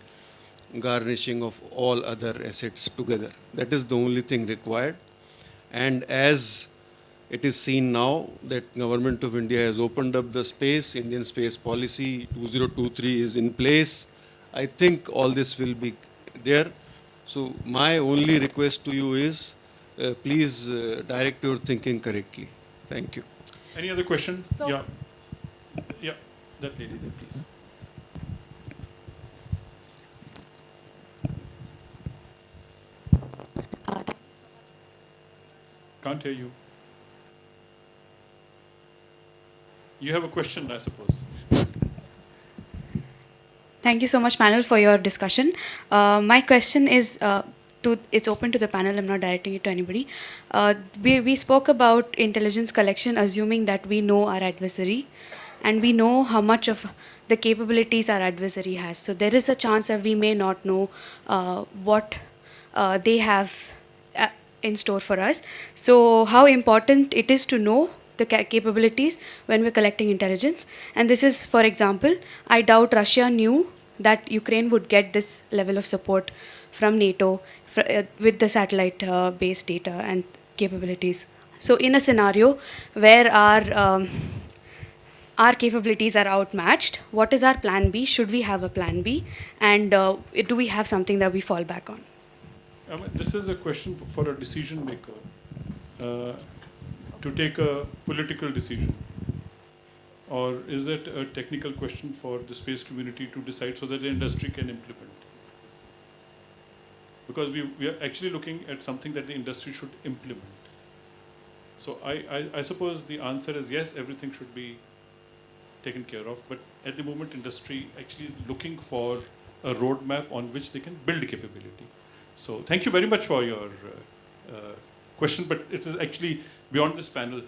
garnishing of all other assets together. That is the only thing required. And as it is seen now that Government of India has opened up the space, Indian Space Policy 2023 is in place, I think all this will be there. So my only request to you is please direct your thinking correctly. Thank you. Any other questions? So- Yeah, that lady there, please. Can't hear you. You have a question, I suppose. Thank you so much, panel, for your discussion. My question is, it's open to the panel, I'm not directing it to anybody. We spoke about intelligence collection, assuming that we know our adversary and we know how much of the capabilities our adversary has. So there is a chance that we may not know what they have in store for us. So how important it is to know the capabilities when we're collecting intelligence. And this is, for example, I doubt Russia knew that Ukraine would get this level of support from NATO with the satellite-based data and capabilities. So in a scenario where our capabilities are outmatched, what is our plan B? Should we have a plan B? And do we have something that we fall back on? This is a question for a decision maker to take a political decision. Or is it a technical question for the space community to decide so that the industry can implement? Because we are actually looking at something that the industry should implement. So I suppose the answer is yes, everything should be taken care of, but at the moment industry actually is looking for a roadmap on which they can build capability. So thank you very much for your question, but it is actually beyond this panel.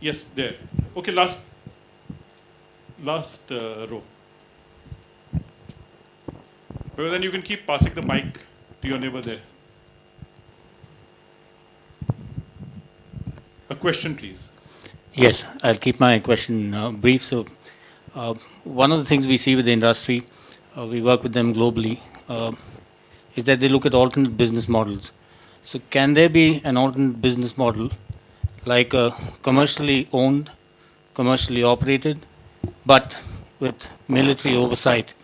Yes, there. Okay, last row. But then you can keep passing the mic to your neighbor there. A question, please. Yes, I'll keep my question brief. So, one of the things we see with the industry, we work with them globally, is that they look at alternate business models. So, can there be an alternate business model like a commercially owned, commercially operated, but with military oversight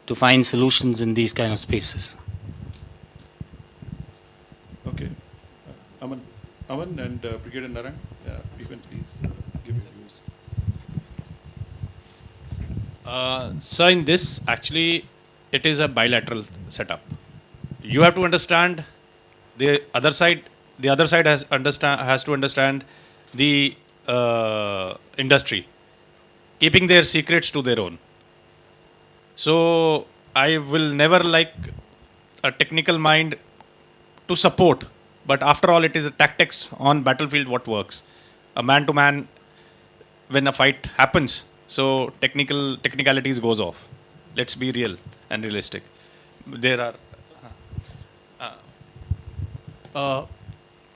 to find solutions in these kind of spaces? Okay. Aman and Brigadier Narang, you can please give your views. So in this, actually, it is a bilateral setup. You have to understand the other side. The other side has to understand the industry, keeping their secrets to their own. So I will never like a technical mind to support, but after all, it is the tactics on battlefield what works. A man to man, when a fight happens, so technicalities goes off. Let's be real and realistic. There are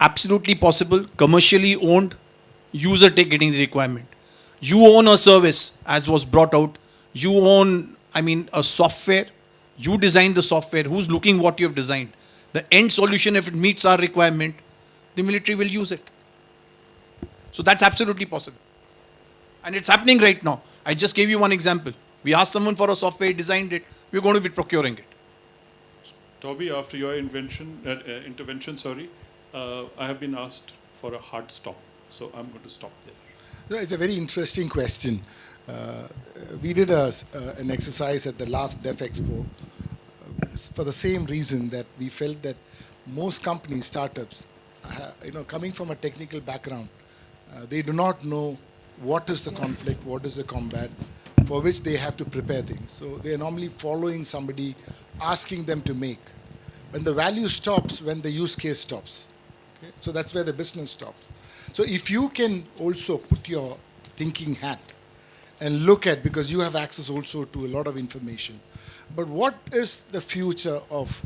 absolutely possible, commercially owned, user getting the requirement. You own a service, as was brought out. You own, a software. You design the software. Who's looking what you have designed? The end solution, if it meets our requirement, the military will use it. So that's absolutely possible. And it's happening right now. I just gave you one example. We asked someone for a software, he designed it. We're going to be procuring it. Toby, after your intervention, I have been asked for a hard stop. So I'm going to stop there. It's a very interesting question. We did an exercise at the last Def Expo for the same reason that we felt that most companies, startups, coming from a technical background, they do not know what is the conflict, what is the combat, for which they have to prepare things. So they are normally following somebody, asking them to make. When the value stops, when the use case stops. Okay? So that's where the business stops. So if you can also put your thinking hat and look at, because you have access also to a lot of information, but what is the future of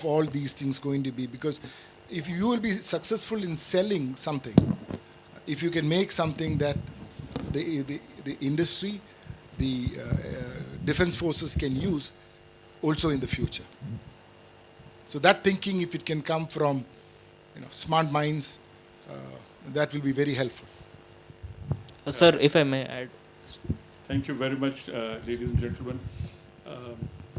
all these things going to be? Because if you will be successful in selling something, if you can make something that the industry, the defense forces can use also in the future. So that thinking, if it can come from smart minds, that will be very helpful. Sir, if I may add. Thank you very much, ladies and gentlemen.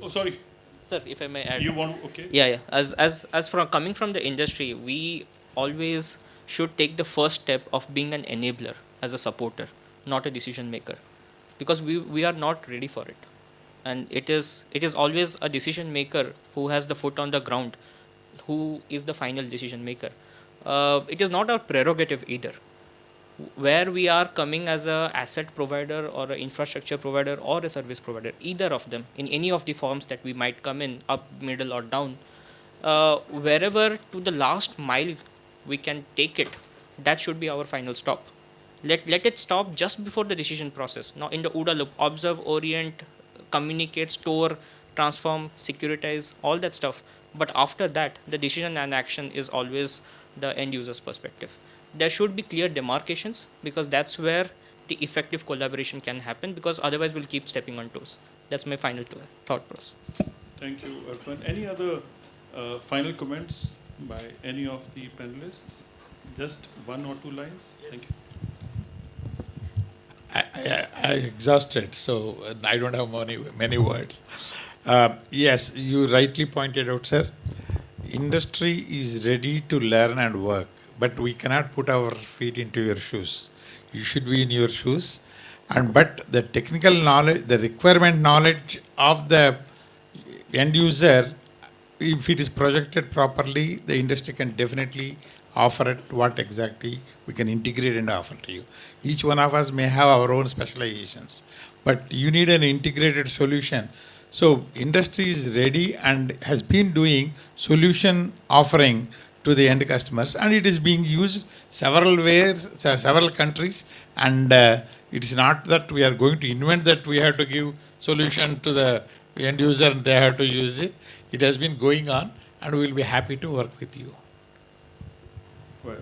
Sorry. Sir, if I may add. You want, okay? Yeah. As from coming from the industry, we always should take the first step of being an enabler as a supporter, not a decision maker, because we are not ready for it. And it is always a decision maker who has the foot on the ground, who is the final decision maker. It is not our prerogative either. Where we are coming as a asset provider or an infrastructure provider or a service provider, either of them, in any of the forms that we might come in, up, middle or down, wherever to the last mile we can take it, that should be our final stop. Let it stop just before the decision process. Now in the OODA loop, observe, orient, communicate, store, transform, securitize, all that stuff. But after that, the decision and action is always the end user's perspective. There should be clear demarcations, because that's where the effective collaboration can happen, because otherwise we'll keep stepping on toes. That's my final thought process. Thank you, Arfan. Any other final comments by any of the panelists? Just one or two lines? Thank you. I exhausted, so I don't have many words. Yes, you rightly pointed out, sir. Industry is ready to learn and work, but we cannot put our feet into your shoes. You should be in your shoes. But the technical knowledge, the requirement knowledge of the end user, if it is projected properly, the industry can definitely offer it what exactly we can integrate and offer to you. Each one of us may have our own specializations, but you need an integrated solution. So industry is ready and has been doing solution offering to the end customers, and it is being used several ways, several countries, and it is not that we are going to invent that we have to give solution to the end user and they have to use it. It has been going on, and we will be happy to work with you. Well,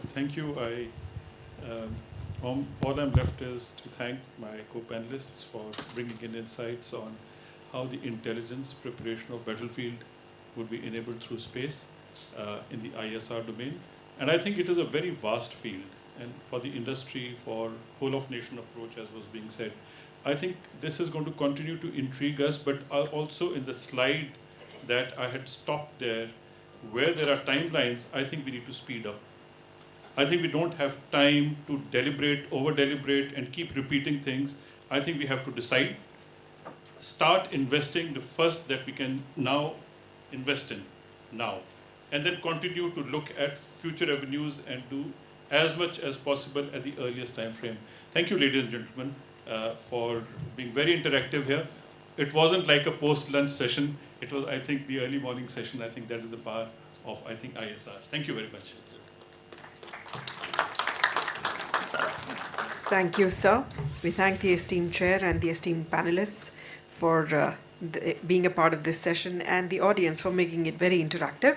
thank you. All I'm left is to thank my co-panelists for bringing in insights on how the intelligence preparation of battlefield would be enabled through space in the ISR domain. And I think it is a very vast field. And for the industry, for whole of nation approach, as was being said, I think this is going to continue to intrigue us, but also in the slide that I had stopped there, where there are timelines, I think we need to speed up. I think we don't have time to deliberate, over-deliberate, and keep repeating things. I think we have to decide, start investing the first that we can now invest in now, and then continue to look at future avenues and do as much as possible at the earliest time frame. Thank you, ladies and gentlemen, for being very interactive here. It wasn't like a post-lunch session. It was, I think, the early morning session. I think that is the power of, I think, ISR. Thank you very much. Thank you, sir. We thank the esteemed chair and the esteemed panelists for being a part of this session, and the audience for making it very interactive.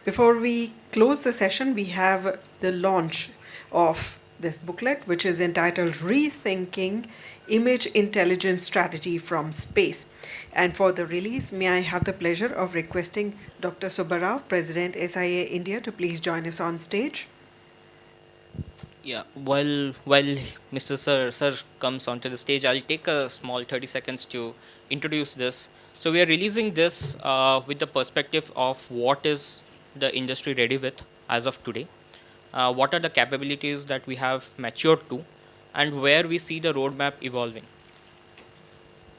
Before we close the session, we have the launch of this booklet, which is entitled Rethinking Image Intelligence Strategy from Space. And for the release, may I have the pleasure of requesting Dr. Subbarao, President SIA India, to please join us on stage. Yeah, while Mr. Sir comes onto the stage, I'll take a small 30 seconds to introduce this. So we are releasing this with the perspective of what is the industry ready with as of today, what are the capabilities that we have matured to, and where we see the roadmap evolving.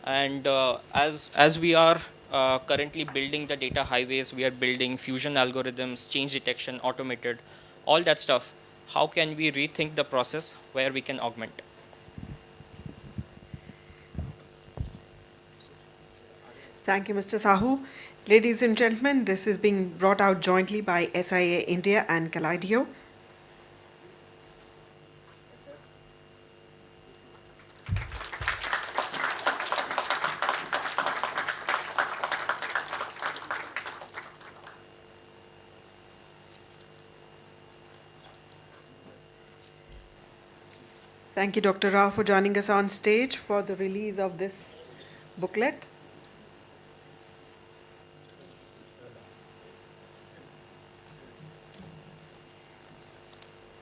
And as we are currently building the data highways, we are building fusion algorithms, change detection, automated, all that stuff. How can we rethink the process where we can augment? Thank you, Mr. Sahu. Ladies and gentlemen, this is being brought out jointly by SIA India and Kaleido. Thank you, Dr. Rao, for joining us on stage for the release of this booklet.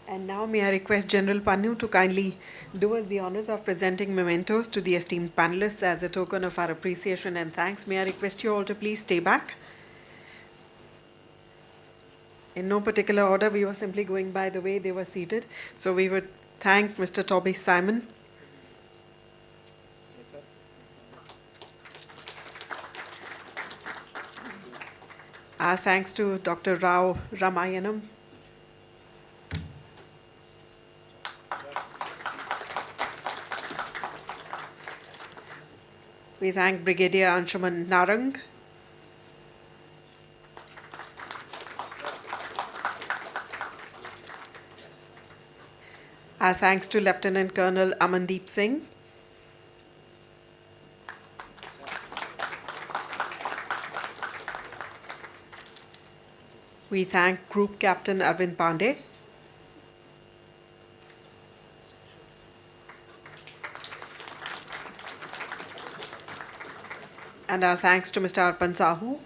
And now may I request General Pannu to kindly do us the honors of presenting mementos to the esteemed panelists as a token of our appreciation and thanks. May I request you all to please stay back. In no particular order, we were simply going by the way they were seated. So we would thank Mr. Toby Simon. Yes, sir. Our thanks to Dr. Rao Ramayanam. We thank Brigadier Anshuman Narang. Our thanks to Lieutenant Colonel Amandeep Singh. We thank Group Captain Arvind Pandey. And our thanks to Mr. Arpan Sahu.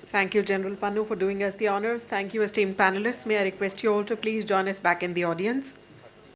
Thank you, General Pannu, for doing us the honors. Thank you, esteemed panelists. May I request you all to please join us back in the audience.